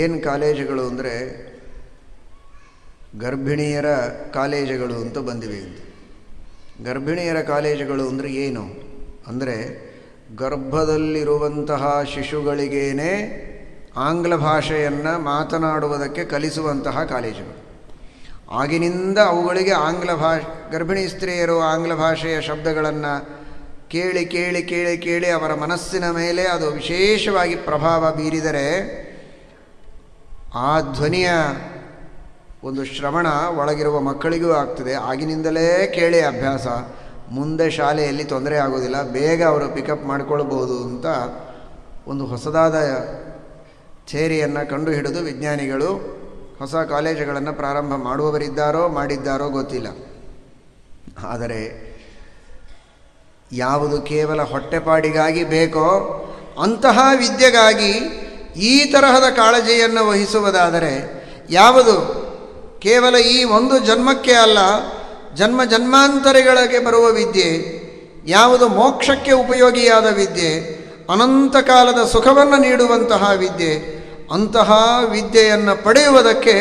ಏನು ಕಾಲೇಜುಗಳು ಅಂದರೆ ಗರ್ಭಿಣಿಯರ ಕಾಲೇಜುಗಳು ಅಂತ ಬಂದಿವೆ ಅಂತ. ಗರ್ಭಿಣಿಯರ ಕಾಲೇಜುಗಳು ಅಂದರೆ ಏನು ಅಂದರೆ ಗರ್ಭದಲ್ಲಿರುವಂತಹ ಶಿಶುಗಳಿಗೇನೆ ಆಂಗ್ಲ ಭಾಷೆಯನ್ನು ಮಾತನಾಡುವುದಕ್ಕೆ ಕಲಿಸುವಂತಹ ಕಾಲೇಜುಗಳು. ಆಗಿನಿಂದ ಅವುಗಳಿಗೆ ಗರ್ಭಿಣಿ ಸ್ತ್ರೀಯರು ಆಂಗ್ಲ ಭಾಷೆಯ ಶಬ್ದಗಳನ್ನು ಕೇಳಿ ಕೇಳಿ ಕೇಳಿ ಕೇಳಿ ಅವರ ಮನಸ್ಸಿನ ಮೇಲೆ ಅದು ವಿಶೇಷವಾಗಿ ಪ್ರಭಾವ ಬೀರಿದರೆ ಆ ಧ್ವನಿಯ ಒಂದು ಶ್ರವಣ ಒಳಗಿರುವ ಮಕ್ಕಳಿಗೂ ಆಗ್ತದೆ. ಆಗಿನಿಂದಲೇ ಕೇಳಿ ಅಭ್ಯಾಸ, ಮುಂದೆ ಶಾಲೆಯಲ್ಲಿ ತೊಂದರೆ ಆಗೋದಿಲ್ಲ, ಬೇಗ ಅವರು ಪಿಕಪ್ ಮಾಡಿಕೊಳ್ಬೋದು ಅಂತ ಒಂದು ಹೊಸದಾದ ಥಿಯರಿಯನ್ನು ಕಂಡುಹಿಡಿದು ವಿಜ್ಞಾನಿಗಳು ಹೊಸ ಕಾಲೇಜುಗಳನ್ನು ಪ್ರಾರಂಭ ಮಾಡಿದ್ದಾರೋ ಗೊತ್ತಿಲ್ಲ. ಆದರೆ ಯಾವುದು ಕೇವಲ ಹೊಟ್ಟೆಪಾಡಿಗಾಗಿ ಬೇಕೋ ಅಂತಹ ವಿದ್ಯೆಗಾಗಿ ಈ ತರಹದ ಕಾಳಜಿಯನ್ನು ವಹಿಸುವುದಾದರೆ, ಯಾವುದು ಕೇವಲ ಈ ಒಂದು ಜನ್ಮಕ್ಕೆ ಅಲ್ಲ ಜನ್ಮ ಜನ್ಮಾಂತರಗಳಿಗೆ ಬರುವ ವಿದ್ಯೆ, ಯಾವುದು ಮೋಕ್ಷಕ್ಕೆ ಉಪಯೋಗಿಯಾದ ವಿದ್ಯೆ, ಅನಂತ ಕಾಲದ ಸುಖವನ್ನು ನೀಡುವಂತಹ ವಿದ್ಯೆ, ಅಂತಹ ವಿದ್ಯೆಯನ್ನು ಪಡೆಯುವುದಕ್ಕೆ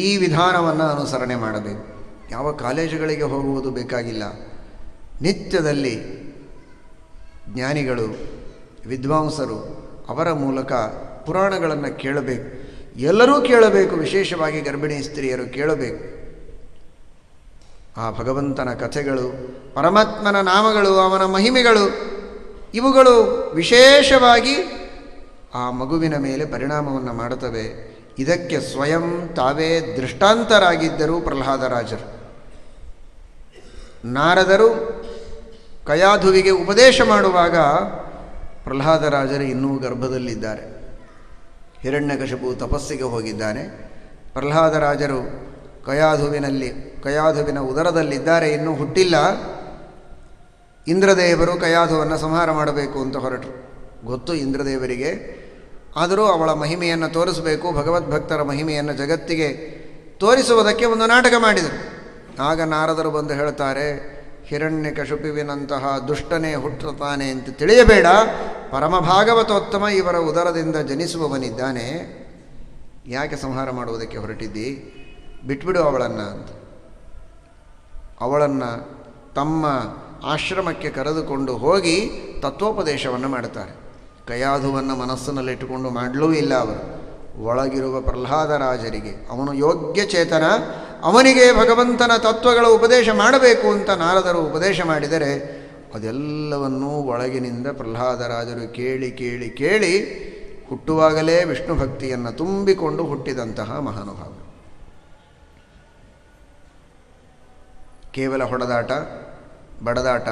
ಈ ವಿಧಾನವನ್ನು ಅನುಸರಣೆ ಮಾಡಬೇಕು. ಯಾವ ಕಾಲೇಜುಗಳಿಗೆ ಹೋಗುವುದು ಬೇಕಾಗಿಲ್ಲ. ನಿತ್ಯದಲ್ಲಿ ಜ್ಞಾನಿಗಳು, ವಿದ್ವಾಂಸರು ಅವರ ಮೂಲಕ ಪುರಾಣಗಳನ್ನು ಕೇಳಬೇಕು. ಎಲ್ಲರೂ ಕೇಳಬೇಕು, ವಿಶೇಷವಾಗಿ ಗರ್ಭಿಣಿ ಸ್ತ್ರೀಯರು ಕೇಳಬೇಕು. ಆ ಭಗವಂತನ ಕಥೆಗಳು, ಪರಮಾತ್ಮನ ನಾಮಗಳು, ಅವನ ಮಹಿಮೆಗಳು, ಇವುಗಳು ವಿಶೇಷವಾಗಿ ಆ ಮಗುವಿನ ಮೇಲೆ ಪರಿಣಾಮವನ್ನು ಮಾಡುತ್ತವೆ. ಇದಕ್ಕೆ ಸ್ವಯಂ ತಾವೇ ದೃಷ್ಟಾಂತರಾಗಿದ್ದರು ಪ್ರಹ್ಲಾದರಾಜರು. ನಾರದರು ಕಯಾಧುವಿಗೆ ಉಪದೇಶ ಮಾಡುವಾಗ ಪ್ರಹ್ಲಾದರಾಜರು ಇನ್ನೂ ಗರ್ಭದಲ್ಲಿದ್ದಾರೆ. ಹಿರಣ್ಯಕಶಿಪು ತಪಸ್ಸಿಗೆ ಹೋಗಿದ್ದಾನೆ. ಪ್ರಹ್ಲಾದರಾಜರು ಕಯಾಧುವಿನ ಉದರದಲ್ಲಿದ್ದಾರೆ, ಇನ್ನೂ ಹುಟ್ಟಿಲ್ಲ. ಇಂದ್ರದೇವರು ಕಯಾಧುವನ್ನು ಸಂಹಾರ ಮಾಡಬೇಕು ಅಂತ ಹೊರಟರು. ಗೊತ್ತು ಇಂದ್ರದೇವರಿಗೆ, ಆದರೂ ಅವಳ ಮಹಿಮೆಯನ್ನು ತೋರಿಸಬೇಕು, ಭಗವದ್ಭಕ್ತರ ಮಹಿಮೆಯನ್ನು ಜಗತ್ತಿಗೆ ತೋರಿಸುವುದಕ್ಕೆ ಒಂದು ನಾಟಕ ಮಾಡಿದರು. ಆಗ ನಾರದರು ಬಂದು ಹೇಳ್ತಾರೆ, ಹಿರಣ್ಯಕಶಿಪುವಿನಂತಹ ದುಷ್ಟನೇ ಹುಟ್ಟುತ್ತಾನೆ ಅಂತ ತಿಳಿಯಬೇಡ, ಪರಮಭಾಗವತೋತ್ತಮ ಇವರ ಉದರದಿಂದ ಜನಿಸುವವನಿದ್ದಾನೆ, ಯಾಕೆ ಸಂಹಾರ ಮಾಡುವುದಕ್ಕೆ ಹೊರಟಿದ್ದಿ, ಬಿಟ್ಬಿಡು ಅವಳನ್ನು ಅಂತ. ಅವಳನ್ನು ತಮ್ಮ ಆಶ್ರಮಕ್ಕೆ ಕರೆದುಕೊಂಡು ಹೋಗಿ ತತ್ವೋಪದೇಶವನ್ನು ಮಾಡುತ್ತಾರೆ. ಕಯಾಧುವನ್ನು ಮನಸ್ಸಿನಲ್ಲಿಟ್ಟುಕೊಂಡು ಮಾಡಲೂ ಇಲ್ಲ ಅವರು. ಒಳಗಿರುವ ಪ್ರಹ್ಲಾದರಾಜರಿಗೆ, ಅವನು ಯೋಗ್ಯ ಚೇತನ, ಅವನಿಗೆ ಭಗವಂತನ ತತ್ವಗಳ ಉಪದೇಶ ಮಾಡಬೇಕು ಅಂತ ನಾರದರು ಉಪದೇಶ ಮಾಡಿದರೆ ಅದೆಲ್ಲವನ್ನೂ ಒಳಗಿನಿಂದ ಪ್ರಹ್ಲಾದರಾಜರು ಕೇಳಿ ಕೇಳಿ ಕೇಳಿ ಹುಟ್ಟುವಾಗಲೇ ವಿಷ್ಣು ಭಕ್ತಿಯನ್ನು ತುಂಬಿಕೊಂಡು ಹುಟ್ಟಿದಂತಹ ಮಹಾನುಭಾವರು. ಕೇವಲ ಹೊಡೆದಾಟ, ಬಡದಾಟ,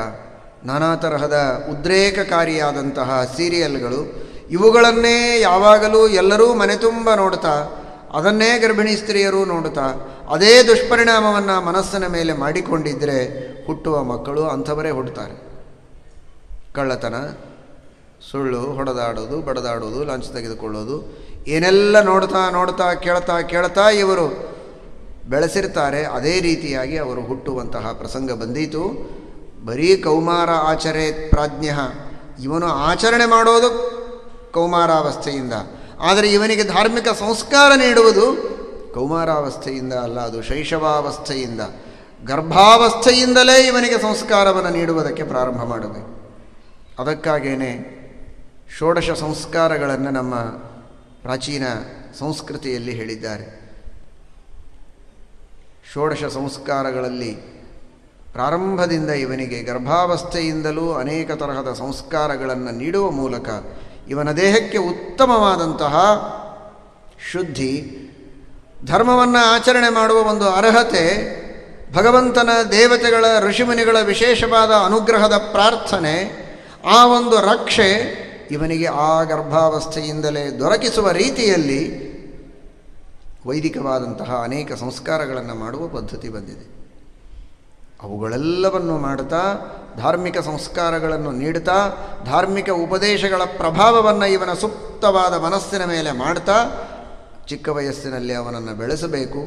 ನಾನಾ ತರಹದ ಉದ್ರೇಕಕಾರಿಯಾದಂತಹ ಸೀರಿಯಲ್ಗಳು, ಇವುಗಳನ್ನೇ ಯಾವಾಗಲೂ ಎಲ್ಲರೂ ಮನೆ ತುಂಬ ನೋಡ್ತಾ, ಅದನ್ನೇ ಗರ್ಭಿಣಿ ಸ್ತ್ರೀಯರು ನೋಡುತ್ತಾ ಅದೇ ದುಷ್ಪರಿಣಾಮವನ್ನು ಮನಸ್ಸಿನ ಮೇಲೆ ಮಾಡಿಕೊಂಡಿದ್ದರೆ ಹುಟ್ಟುವ ಮಕ್ಕಳು ಅಂಥವರೇ ಹುಟ್ಟುತ್ತಾರೆ. ಕಳ್ಳತನ, ಸುಳ್ಳು, ಹೊಡೆದಾಡೋದು, ಬಡದಾಡೋದು, ಲಂಚ ತೆಗೆದುಕೊಳ್ಳೋದು, ಏನೆಲ್ಲ ನೋಡ್ತಾ ನೋಡ್ತಾ ಕೇಳ್ತಾ ಕೇಳ್ತಾ ಇವರು ಬೆಳೆಸಿರ್ತಾರೆ. ಅದೇ ರೀತಿಯಾಗಿ ಅವರು ಹುಟ್ಟುವಂತಹ ಪ್ರಸಂಗ ಬಂದೀತು. ಬರೀ ಕೌಮಾರ ಆಚರೇತ್ ಪ್ರಾಜ್ಞ, ಇವನು ಆಚರಣೆ ಮಾಡೋದು ಕೌಮಾರಾವಸ್ಥೆಯಿಂದ, ಆದರೆ ಇವನಿಗೆ ಧಾರ್ಮಿಕ ಸಂಸ್ಕಾರ ನೀಡುವುದು ಕೌಮಾರಾವಸ್ಥೆಯಿಂದ ಅಲ್ಲ, ಅದು ಶೈಶವಾವಸ್ಥೆಯಿಂದ, ಗರ್ಭಾವಸ್ಥೆಯಿಂದಲೇ ಇವನಿಗೆ ಸಂಸ್ಕಾರವನ್ನು ನೀಡುವುದಕ್ಕೆ ಪ್ರಾರಂಭ ಮಾಡಬೇಕು. ಅದಕ್ಕಾಗೇನೆ ಷೋಡಶ ಸಂಸ್ಕಾರಗಳನ್ನು ನಮ್ಮ ಪ್ರಾಚೀನ ಸಂಸ್ಕೃತಿಯಲ್ಲಿ ಹೇಳಿದ್ದಾರೆ. ಷೋಡಶ ಸಂಸ್ಕಾರಗಳಲ್ಲಿ ಪ್ರಾರಂಭದಿಂದ ಇವನಿಗೆ ಗರ್ಭಾವಸ್ಥೆಯಿಂದಲೂ ಅನೇಕ ತರಹದ ಸಂಸ್ಕಾರಗಳನ್ನು ನೀಡುವ ಮೂಲಕ ಇವನ ದೇಹಕ್ಕೆ ಉತ್ತಮವಾದಂತಹ ಶುದ್ಧಿ, ಧರ್ಮವನ್ನು ಆಚರಣೆ ಮಾಡುವ ಒಂದು ಅರ್ಹತೆ, ಭಗವಂತನ ದೇವತೆಗಳ ಋಷಿಮುನಿಗಳ ವಿಶೇಷವಾದ ಅನುಗ್ರಹದ ಪ್ರಾರ್ಥನೆ, ಆ ಒಂದು ರಕ್ಷೆ ಇವನಿಗೆ ಆ ಗರ್ಭಾವಸ್ಥೆಯಿಂದಲೇ ದೊರಕಿಸುವ ರೀತಿಯಲ್ಲಿ ವೈದಿಕವಾದಂತಹ ಅನೇಕ ಸಂಸ್ಕಾರಗಳನ್ನು ಮಾಡುವ ಪದ್ಧತಿ ಬಂದಿದೆ. ಅವುಗಳೆಲ್ಲವನ್ನು ಮಾಡುತ್ತಾ ಧಾರ್ಮಿಕ ಸಂಸ್ಕಾರಗಳನ್ನು ನೀಡ್ತಾ ಧಾರ್ಮಿಕ ಉಪದೇಶಗಳ ಪ್ರಭಾವವನ್ನು ಇವನ ಸುಪ್ತವಾದ ಮನಸ್ಸಿನ ಮೇಲೆ ಮಾಡ್ತಾ ಚಿಕ್ಕ ವಯಸ್ಸಿನಲ್ಲಿ ಅವನನ್ನು ಬೆಳೆಸಬೇಕು.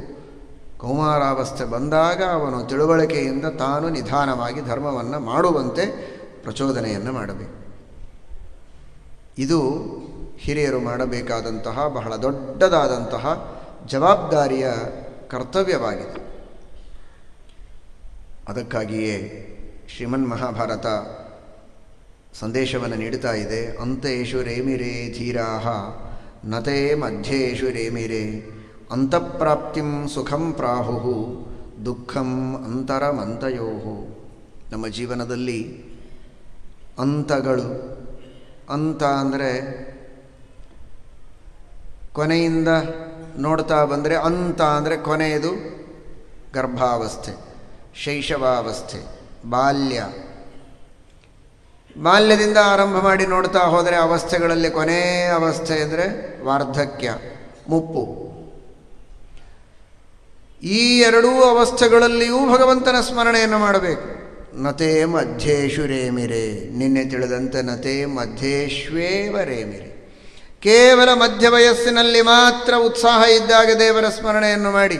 ಕೌಮಾರಾವಸ್ಥೆ ಬಂದಾಗ ಅವನು ತಿಳುವಳಿಕೆಯಿಂದ ತಾನು ನಿಧಾನವಾಗಿ ಧರ್ಮವನ್ನು ಮಾಡುವಂತೆ ಪ್ರಚೋದನೆಯನ್ನು ಮಾಡಬೇಕು. ಇದು ಹಿರಿಯರು ಮಾಡಬೇಕಾದಂತಹ ಬಹಳ ದೊಡ್ಡದಾದಂತಹ ಜವಾಬ್ದಾರಿಯ ಕರ್ತವ್ಯವಾಗಿದೆ. ಅದಕ್ಕಾಗಿಯೇ ಶ್ರೀಮನ್ ಮಹಾಭಾರತ ಸಂದೇಶವನ್ನು ನೀಡುತ್ತಾ ಇದೆ. ಅಂತೇಷು ರೇಮಿರೇ ಧೀರಾಃ ನತೇ ಮಧ್ಯೇಷು ರೇಮಿರೇ ಅಂತಃಪ್ರಾಪ್ತಿಂ ಸುಖಂ ಪ್ರಾಹುಃ ದುಃಖಂ ಅಂತರಮಂತಯೋಃ. ನಮ್ಮ ಜೀವನದಲ್ಲಿ ಅಂತಗಳು, ಅಂತ ಅಂದರೆ ಕೊನೆಯಿಂದ ನೋಡ್ತಾ ಬಂದರೆ, ಅಂತ ಅಂದರೆ ಕೊನೆಯದು ಗರ್ಭಾವಸ್ಥೆ, ಶೈಶವಾವಸ್ಥೆ, ಬಾಲ್ಯ. ಬಾಲ್ಯದಿಂದ ಆರಂಭ ಮಾಡಿ ನೋಡ್ತಾ ಹೋದರೆ ಅವಸ್ಥೆಗಳಲ್ಲಿ ಕೊನೆಯ ಅವಸ್ಥೆ ಅಂದರೆ ವಾರ್ಧಕ್ಯ, ಮುಪ್ಪು. ಈ ಎರಡೂ ಅವಸ್ಥೆಗಳಲ್ಲಿಯೂ ಭಗವಂತನ ಸ್ಮರಣೆಯನ್ನು ಮಾಡಬೇಕು. ನತೇ ಮಧ್ಯೇಶು ರೇಮಿರೆ, ನಿನ್ನೆ ತಿಳಿದಂತೆ ನತೇ ಮಧ್ಯೇಶ್ವೇವ ರೇಮಿರೆ. ಕೇವಲ ಮಧ್ಯ ವಯಸ್ಸಿನಲ್ಲಿ ಮಾತ್ರ ಉತ್ಸಾಹ ಇದ್ದಾಗ ದೇವರ ಸ್ಮರಣೆಯನ್ನು ಮಾಡಿ.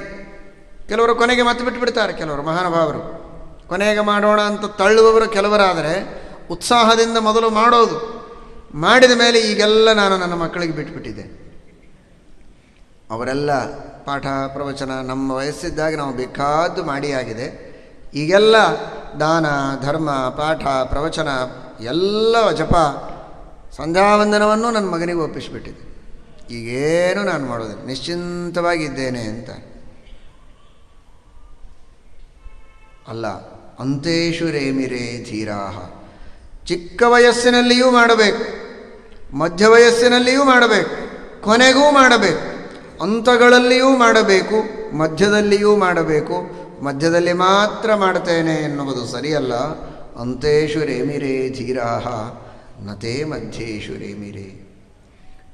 ಕೆಲವರು ಕೊನೆಗೆ ಮತ್ತೆ ಬಿಟ್ಟುಬಿಡ್ತಾರೆ. ಕೆಲವರು ಮಹಾನುಭಾವರು ಕೊನೆಗೆ ಮಾಡೋಣ ಅಂತ ತಳ್ಳುವವರು ಕೆಲವರಾದರೆ ಉತ್ಸಾಹದಿಂದ ಮೊದಲು ಮಾಡೋದು, ಮಾಡಿದ ಮೇಲೆ ಈಗೆಲ್ಲ ನಾನು ನನ್ನ ಮಕ್ಕಳಿಗೆ ಬಿಟ್ಟುಬಿಟ್ಟಿದ್ದೆ. ಅವರೆಲ್ಲ ಪಾಠ ಪ್ರವಚನ ನಮ್ಮ ವಯಸ್ಸಿದ್ದಾಗ ನಾವು ಬೇಕಾದ್ದು ಮಾಡಿ ಆಗಿದೆ. ಈಗೆಲ್ಲ ದಾನ ಧರ್ಮ ಪಾಠ ಪ್ರವಚನ ಎಲ್ಲ ಜಪ ಸಂಧ್ಯಾವಂದನವನ್ನು ನನ್ನ ಮಗನಿಗೆ ಒಪ್ಪಿಸಿಬಿಟ್ಟಿದ್ದೆ. ಈಗೇನು ನಾನು ಮಾಡೋದಿಲ್ಲ, ನಿಶ್ಚಿಂತವಾಗಿದ್ದೇನೆ ಅಂತ. ಅಲ್ಲ, ಅಂತೇಷು ರೇಮಿರೇ ಧೀರಾಃ. ಚಿಕ್ಕ ವಯಸ್ಸಿನಲ್ಲಿಯೂ ಮಾಡಬೇಕು, ಮಧ್ಯ ವಯಸ್ಸಿನಲ್ಲಿಯೂ ಮಾಡಬೇಕು, ಕೊನೆಗೂ ಮಾಡಬೇಕು, ಅಂತಗಳಲ್ಲಿಯೂ ಮಾಡಬೇಕು, ಮಧ್ಯದಲ್ಲಿಯೂ ಮಾಡಬೇಕು. ಮಧ್ಯದಲ್ಲಿ ಮಾತ್ರ ಮಾಡ್ತೇನೆ ಎನ್ನುವುದು ಸರಿಯಲ್ಲ. ಅಂತೇಷು ರೇಮಿರೇ ಧೀರಾಃ ನತೇ ಮಧ್ಯೇಷು ರೇಮಿರೇ.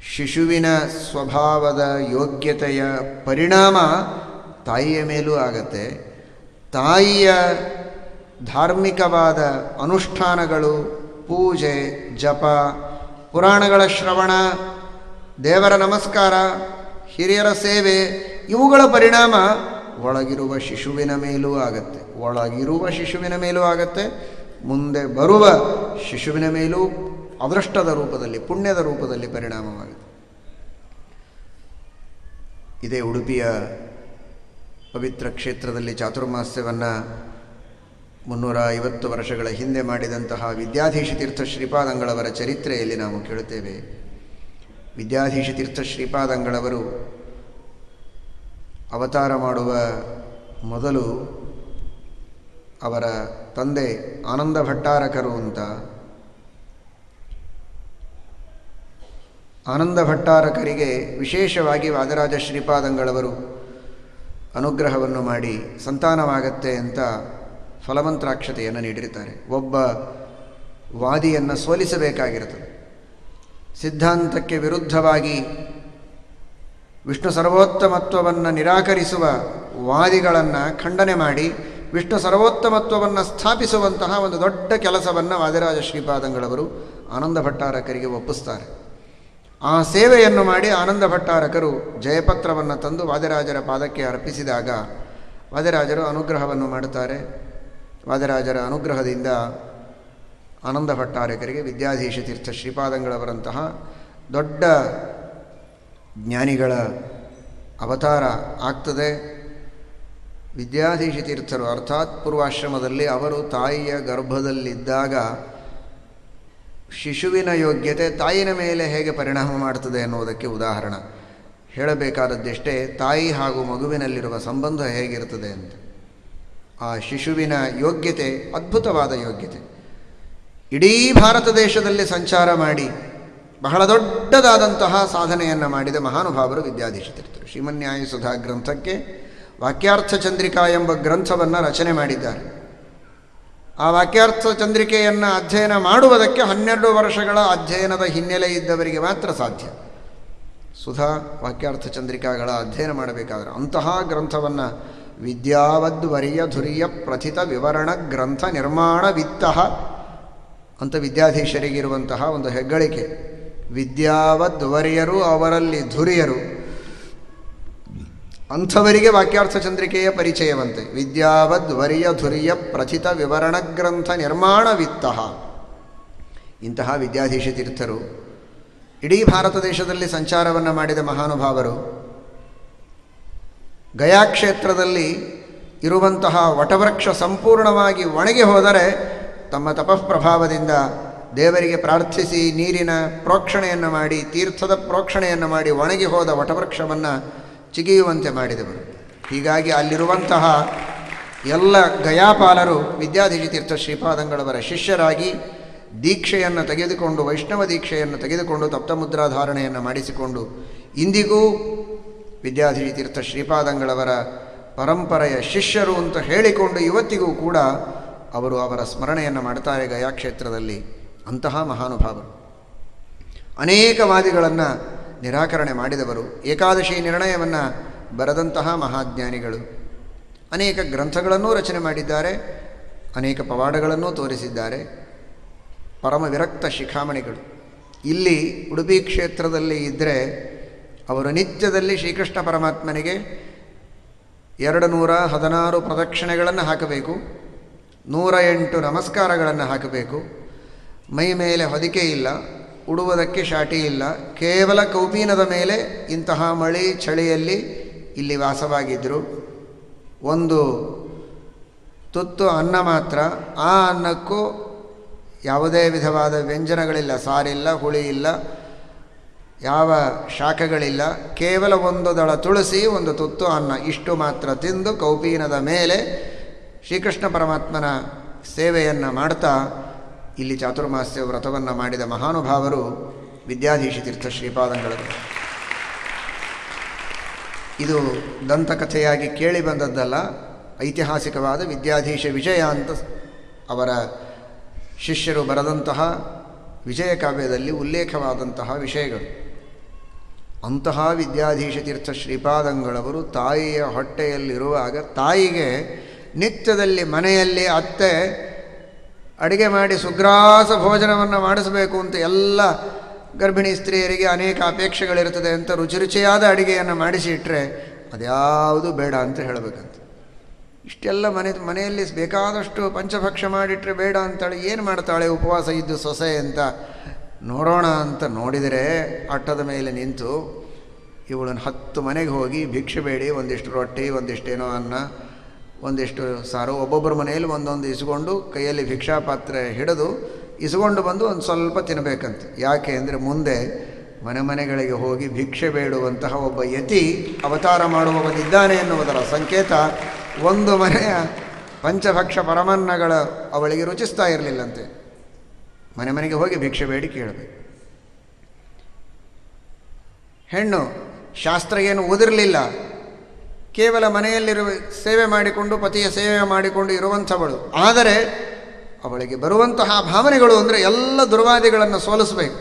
ಶಿಶುವಿನ ಸ್ವಭಾವದ ಯೋಗ್ಯತೆಯ ಪರಿಣಾಮ ತಾಯಿಯ ಮೇಲೂ ಆಗತ್ತೆ. ತಾಯಿಯ ಧಾರ್ಮಿಕವಾದ ಅನುಷ್ಠಾನಗಳು, ಪೂಜೆ, ಜಪ, ಪುರಾಣಗಳ ಶ್ರವಣ, ದೇವರ ನಮಸ್ಕಾರ, ಹಿರಿಯರ ಸೇವೆ, ಇವುಗಳ ಪರಿಣಾಮ ಒಳಗಿರುವ ಶಿಶುವಿನ ಮೇಲೂ ಆಗತ್ತೆ. ಒಳಗಿರುವ ಶಿಶುವಿನ ಮೇಲೂ ಆಗತ್ತೆ, ಮುಂದೆ ಬರುವ ಶಿಶುವಿನ ಮೇಲೂ ಅದೃಷ್ಟದ ರೂಪದಲ್ಲಿ, ಪುಣ್ಯದ ರೂಪದಲ್ಲಿ ಪರಿಣಾಮವಾಗುತ್ತೆ. ಇದೇ ಉಡುಪಿಯ ಪವಿತ್ರ ಕ್ಷೇತ್ರದಲ್ಲಿ ಚಾತುರ್ಮಾಸ್ಯವನ್ನು 350 ವರ್ಷಗಳ ಹಿಂದೆ ಮಾಡಿದಂತಹ ವಿದ್ಯಾಧೀಶ ತೀರ್ಥ ಶ್ರೀಪಾದಂಗಳವರ ಚರಿತ್ರೆಯಲ್ಲಿ ನಾವು ಕೇಳುತ್ತೇವೆ. ವಿದ್ಯಾಧೀಶ ತೀರ್ಥ ಶ್ರೀಪಾದಂಗಳವರು ಅವತಾರ ಮಾಡುವ ಮೊದಲು ಅವರ ತಂದೆ ಆನಂದ ಭಟ್ಟಾರಕರು ಅಂತ, ಆನಂದ ಭಟ್ಟಾರಕರಿಗೆ ವಿಶೇಷವಾಗಿ ವಾದರಾಜ ಶ್ರೀಪಾದಂಗಳವರು ಅನುಗ್ರಹವನ್ನು ಮಾಡಿ ಸಂತಾನವಾಗತ್ತೆ ಅಂತ ಫಲಮಂತ್ರಾಕ್ಷತೆಯನ್ನು ನೀಡಿರ್ತಾರೆ. ಒಬ್ಬ ವಾದಿಯನ್ನು ಸೋಲಿಸಬೇಕಾಗಿರುತ್ತದೆ. ಸಿದ್ಧಾಂತಕ್ಕೆ ವಿರುದ್ಧವಾಗಿ ವಿಷ್ಣು ಸರ್ವೋತ್ತಮತ್ವವನ್ನು ನಿರಾಕರಿಸುವ ವಾದಿಗಳನ್ನು ಖಂಡನೆ ಮಾಡಿ ವಿಷ್ಣು ಸರ್ವೋತ್ತಮತ್ವವನ್ನು ಸ್ಥಾಪಿಸುವಂತಹ ಒಂದು ದೊಡ್ಡ ಕೆಲಸವನ್ನು ವಾದಿರಾಜ ಶ್ರೀಪಾದಂಗಳವರು ಆನಂದ ಭಟ್ಟಾರಕರಿಗೆ ಒಪ್ಪಿಸ್ತಾರೆ. ಆ ಸೇವೆಯನ್ನು ಮಾಡಿ ಆನಂದ ಭಟ್ಟಾರಕರು ಜಯಪತ್ರವನ್ನು ತಂದು ವಾದಿರಾಜರ ಪಾದಕ್ಕೆ ಅರ್ಪಿಸಿದಾಗ ವಾದಿರಾಜರು ಅನುಗ್ರಹವನ್ನು ಮಾಡುತ್ತಾರೆ. ವಾದಿರಾಜರ ಅನುಗ್ರಹದಿಂದ ಆನಂದ ಭಟ್ಟಾರಕರಿಗೆ ವಿದ್ಯಾಧೀಶ ತೀರ್ಥ ಶ್ರೀಪಾದಂಗಳವರಂತಹ ದೊಡ್ಡ ಜ್ಞಾನಿಗಳ ಅವತಾರ ಆಗ್ತದೆ. ವಿದ್ಯಾಧೀಶ ತೀರ್ಥರು ಅರ್ಥಾತ್ ಪೂರ್ವಾಶ್ರಮದಲ್ಲಿ ಅವರು ತಾಯಿಯ ಗರ್ಭದಲ್ಲಿದ್ದಾಗ ಶಿಶುವಿನ ಯೋಗ್ಯತೆ ತಾಯಿನ ಮೇಲೆ ಹೇಗೆ ಪರಿಣಾಮ ಮಾಡ್ತದೆ ಎನ್ನುವುದಕ್ಕೆ ಉದಾಹರಣೆ ಹೇಳಬೇಕಾದದ್ದೆಷ್ಟೇ, ತಾಯಿ ಹಾಗೂ ಮಗುವಿನಲ್ಲಿರುವ ಸಂಬಂಧ ಹೇಗಿರ್ತದೆ ಅಂತ. ಆ ಶಿಶುವಿನ ಯೋಗ್ಯತೆ ಅದ್ಭುತವಾದ ಯೋಗ್ಯತೆ. ಇಡೀ ಭಾರತ ದೇಶದಲ್ಲಿ ಸಂಚಾರ ಮಾಡಿ ಬಹಳ ದೊಡ್ಡದಾದಂತಹ ಸಾಧನೆಯನ್ನು ಮಾಡಿದ ಮಹಾನುಭಾವರು ವಿದ್ಯಾಧೀಶ ತೀರ್ಥರು. ಶ್ರೀಮನ್ಯಾಯ ಸುಧಾ ಗ್ರಂಥಕ್ಕೆ ವಾಕ್ಯಾರ್ಥ ಚಂದ್ರಿಕಾ ಎಂಬ ಗ್ರಂಥವನ್ನು ರಚನೆ ಮಾಡಿದ್ದಾರೆ. ಆ ವಾಕ್ಯಾರ್ಥ ಚಂದ್ರಿಕೆಯನ್ನು ಅಧ್ಯಯನ ಮಾಡುವುದಕ್ಕೆ 12 ವರ್ಷಗಳ ಅಧ್ಯಯನದ ಹಿನ್ನೆಲೆ ಇದ್ದವರಿಗೆ ಮಾತ್ರ ಸಾಧ್ಯ. ಸುಧಾ ವಾಕ್ಯಾರ್ಥ ಚಂದ್ರಿಕಾಗಳ ಅಧ್ಯಯನ ಮಾಡಬೇಕಾದ್ರೆ ಅಂತಹ ಗ್ರಂಥವನ್ನು ವಿದ್ಯಾವದ್ವರ್ಯ ಧುರ್ಯ ಪ್ರಥಿತ ವಿವರಣ ಗ್ರಂಥ ನಿರ್ಮಾಣ ವಿತ್ತ ಅಂತ ವಿದ್ಯಾಧೀಶರಿಗಿರುವಂತಹ ಒಂದು ಹೆಗ್ಗಳಿಕೆ. ವಿದ್ಯಾವದ್ವರ್ಯರು, ಅವರಲ್ಲಿ ಧುರ್ಯರು, ಅಂಥವರಿಗೆ ವಾಕ್ಯಾರ್ಥ ಚಂದ್ರಿಕೆಯ ಪರಿಚಯವಂತೆ. ವಿದ್ಯಾವದ್ವರ್ಯ ಧುರ್ಯ ಪ್ರಥಿತ ವಿವರಣ ಗ್ರಂಥ ನಿರ್ಮಾಣ ವಿತ್ತ. ಇಂತಹ ವಿದ್ಯಾಧೀಶ ತೀರ್ಥರು ಇಡೀ ಭಾರತ ದೇಶದಲ್ಲಿ ಸಂಚಾರವನ್ನು ಮಾಡಿದ ಮಹಾನುಭಾವರು. ಗಯಾ ಕ್ಷೇತ್ರದಲ್ಲಿ ಇರುವಂತಹ ವಟವೃಕ್ಷ ಸಂಪೂರ್ಣವಾಗಿ ಒಣಗಿ ಹೋದರೆ ತಮ್ಮ ತಪಃಪ್ರಭಾವದಿಂದ ದೇವರಿಗೆ ಪ್ರಾರ್ಥಿಸಿ ನೀರಿನ ಪ್ರೋಕ್ಷಣೆಯನ್ನು ಮಾಡಿ, ತೀರ್ಥದ ಪ್ರೋಕ್ಷಣೆಯನ್ನು ಮಾಡಿ ಒಣಗಿ ಹೋದ ವಟವೃಕ್ಷವನ್ನು ಚಿಗಿಯುವಂತೆ ಮಾಡಿದವರು. ಹೀಗಾಗಿ ಅಲ್ಲಿರುವಂತಹ ಎಲ್ಲ ಗಯಾಪಾಲರು ವಿದ್ಯಾಧೀಶ ತೀರ್ಥ ಶ್ರೀಪಾದಂಗಳವರ ಶಿಷ್ಯರಾಗಿ ದೀಕ್ಷೆಯನ್ನು ತೆಗೆದುಕೊಂಡು, ವೈಷ್ಣವ ದೀಕ್ಷೆಯನ್ನು ತೆಗೆದುಕೊಂಡು ತಪ್ತಮುದ್ರಾಧಾರಣೆಯನ್ನು ಮಾಡಿಸಿಕೊಂಡು ಇಂದಿಗೂ ವಿದ್ಯಾಧೀಶ ತೀರ್ಥ ಶ್ರೀಪಾದಂಗಳವರ ಪರಂಪರೆಯ ಶಿಷ್ಯರು ಅಂತ ಹೇಳಿಕೊಂಡು ಇವತ್ತಿಗೂ ಕೂಡ ಅವರು ಅವರ ಸ್ಮರಣೆಯನ್ನು ಮಾಡ್ತಾರೆ ಗಯಾ ಕ್ಷೇತ್ರದಲ್ಲಿ. ಅಂತಹ ಮಹಾನುಭಾವರು ಅನೇಕ ವಾದಿಗಳನ್ನು ನಿರಾಕರಣೆ ಮಾಡಿದವರು, ಏಕಾದಶಿ ನಿರ್ಣಯವನ್ನು ಬರೆದಂತಹ ಮಹಾಜ್ಞಾನಿಗಳು. ಅನೇಕ ಗ್ರಂಥಗಳನ್ನೂ ರಚನೆ ಮಾಡಿದ್ದಾರೆ, ಅನೇಕ ಪವಾಡಗಳನ್ನೂ ತೋರಿಸಿದ್ದಾರೆ. ಪರಮ ವಿರಕ್ತ ಶಿಖಾಮಣಿಗಳು. ಇಲ್ಲಿ ಉಡುಪಿ ಕ್ಷೇತ್ರದಲ್ಲಿ ಇದ್ದರೆ ಅವರು ನಿತ್ಯದಲ್ಲಿ ಶ್ರೀಕೃಷ್ಣ ಪರಮಾತ್ಮನಿಗೆ 216 ಪ್ರದಕ್ಷಿಣೆಗಳನ್ನು ಹಾಕಬೇಕು, 108 ನಮಸ್ಕಾರಗಳನ್ನು ಹಾಕಬೇಕು. ಮೈ ಮೇಲೆ ಹೊದಿಕೆ ಇಲ್ಲ, ಉಡುವುದಕ್ಕೆ ಶಾಟಿ ಇಲ್ಲ, ಕೇವಲ ಕೌಪೀನದ ಮೇಲೆ ಇಂತಹ ಮಳೆ ಚಳಿಯಲ್ಲಿ ಇಲ್ಲಿ ವಾಸವಾಗಿದ್ದರು. ಒಂದು ತುತ್ತು ಅನ್ನ ಮಾತ್ರ, ಆ ಅನ್ನಕ್ಕೂ ಯಾವುದೇ ವಿಧವಾದ ವ್ಯಂಜನಗಳಿಲ್ಲ, ಸಾರಿಲ್ಲ, ಹುಳಿ ಇಲ್ಲ, ಯಾವ ಶಾಖಗಳಿಲ್ಲ, ಕೇವಲ ಒಂದು ದಳ ತುಳಸಿ, ಒಂದು ತುತ್ತು ಅನ್ನ, ಇಷ್ಟು ಮಾತ್ರ ತಿಂದು ಕೌಪೀನದ ಮೇಲೆ ಶ್ರೀಕೃಷ್ಣ ಪರಮಾತ್ಮನ ಸೇವೆಯನ್ನು ಮಾಡ್ತಾ ಇಲ್ಲಿ ಚಾತುರ್ಮಾಸ್ಯ ವ್ರತವನ್ನು ಮಾಡಿದ ಮಹಾನುಭಾವರು ವಿದ್ಯಾಧೀಶ ತೀರ್ಥ ಶ್ರೀಪಾದಂಗಳರು. ಇದು ದಂತಕಥೆಯಾಗಿ ಕೇಳಿ ಬಂದದ್ದಲ್ಲ, ಐತಿಹಾಸಿಕವಾದ ವಿದ್ಯಾಧೀಶ ವಿಜಯ ಅಂತ ಅವರ ಶಿಷ್ಯರು ಬರೆದಂತಹ ವಿಜಯ ಕಾವ್ಯದಲ್ಲಿ ಉಲ್ಲೇಖವಾದಂತಹ ವಿಷಯಗಳು. ಅಂತಹ ವಿದ್ಯಾಧೀಶ ತೀರ್ಥ ಶ್ರೀಪಾದಂಗಳವರು ತಾಯಿಯ ಹೊಟ್ಟೆಯಲ್ಲಿರುವಾಗ ತಾಯಿಗೆ ನಿತ್ಯದಲ್ಲಿ ಮನೆಯಲ್ಲಿ ಅತ್ತೆ ಅಡುಗೆ ಮಾಡಿ ಸುಗ್ರಾಸ ಭೋಜನವನ್ನು ಮಾಡಿಸಬೇಕು ಅಂತ ಎಲ್ಲ ಗರ್ಭಿಣಿ ಸ್ತ್ರೀಯರಿಗೆ ಅನೇಕ ಅಪೇಕ್ಷೆಗಳಿರ್ತದೆ ಅಂತ ರುಚಿಯಾದ ಅಡುಗೆಯನ್ನು ಮಾಡಿಸಿ ಇಟ್ಟರೆ ಅದ್ಯಾವುದು ಬೇಡ ಅಂತ ಹೇಳಬೇಕಂತ. ಇಷ್ಟೆಲ್ಲ ಮನೆಯಲ್ಲಿ ಬೇಕಾದಷ್ಟು ಪಂಚಭಕ್ಷ ಮಾಡಿಟ್ರೆ ಬೇಡ ಅಂತಾಳೆ. ಏನು ಮಾಡ್ತಾಳೆ ಉಪವಾಸ ಇದ್ದು ಸೊಸೆ ಅಂತ ನೋಡೋಣ ಅಂತ ನೋಡಿದರೆ ಅಟ್ಟದ ಮೇಲೆ ನಿಂತು ಇವಳನ್ನು 10 ಮನೆಗೆ ಹೋಗಿ ಭಿಕ್ಷೆ ಬೇಡಿ ಒಂದಿಷ್ಟು ರೊಟ್ಟಿ, ಒಂದಿಷ್ಟೇನೋ ಅನ್ನ, ಒಂದಿಷ್ಟು ಸಾರು, ಒಬ್ಬೊಬ್ಬರ ಮನೆಯಲ್ಲಿ ಒಂದೊಂದು ಇಸ್ಕೊಂಡು ಕೈಯಲ್ಲಿ ಭಿಕ್ಷಾಪಾತ್ರೆ ಹಿಡಿದು ಇಸ್ಕೊಂಡು ಬಂದು ಒಂದು ಸ್ವಲ್ಪ ತಿನ್ನಬೇಕಂತೆ. ಯಾಕೆ ಅಂದರೆ ಮುಂದೆ ಮನೆಗಳಿಗೆ ಹೋಗಿ ಭಿಕ್ಷೆ ಬೇಡುವಂತಹ ಒಬ್ಬ ಯತಿ ಅವತಾರ ಮಾಡುವವನಿದ್ದಾನೆ ಎನ್ನುವುದರ ಸಂಕೇತ. ಒಂದು ಮನೆಯ ಪಂಚಭಕ್ಷ ಪರಮನ್ನಗಳ ಅವಳಿಗೆ ರುಚಿಸ್ತಾ ಇರಲಿಲ್ಲಂತೆ. ಮನೆಗೆ ಹೋಗಿ ಭಿಕ್ಷೆ ಬೇಡಿ ಕೇಳಬೇಕು. ಹೆಣ್ಣು ಶಾಸ್ತ್ರ ಏನು ಓದಿರಲಿಲ್ಲ, ಕೇವಲ ಮನೆಯಲ್ಲಿರುವ ಸೇವೆ ಮಾಡಿಕೊಂಡು ಪತಿಯ ಸೇವೆ ಮಾಡಿಕೊಂಡು ಇರುವಂಥವಳು. ಆದರೆ ಅವಳಿಗೆ ಬರುವಂತಹ ಭಾವನೆಗಳು ಅಂದರೆ ಎಲ್ಲ ದುರ್ವಾದಿಗಳನ್ನು ಸೋಲಿಸಬೇಕು,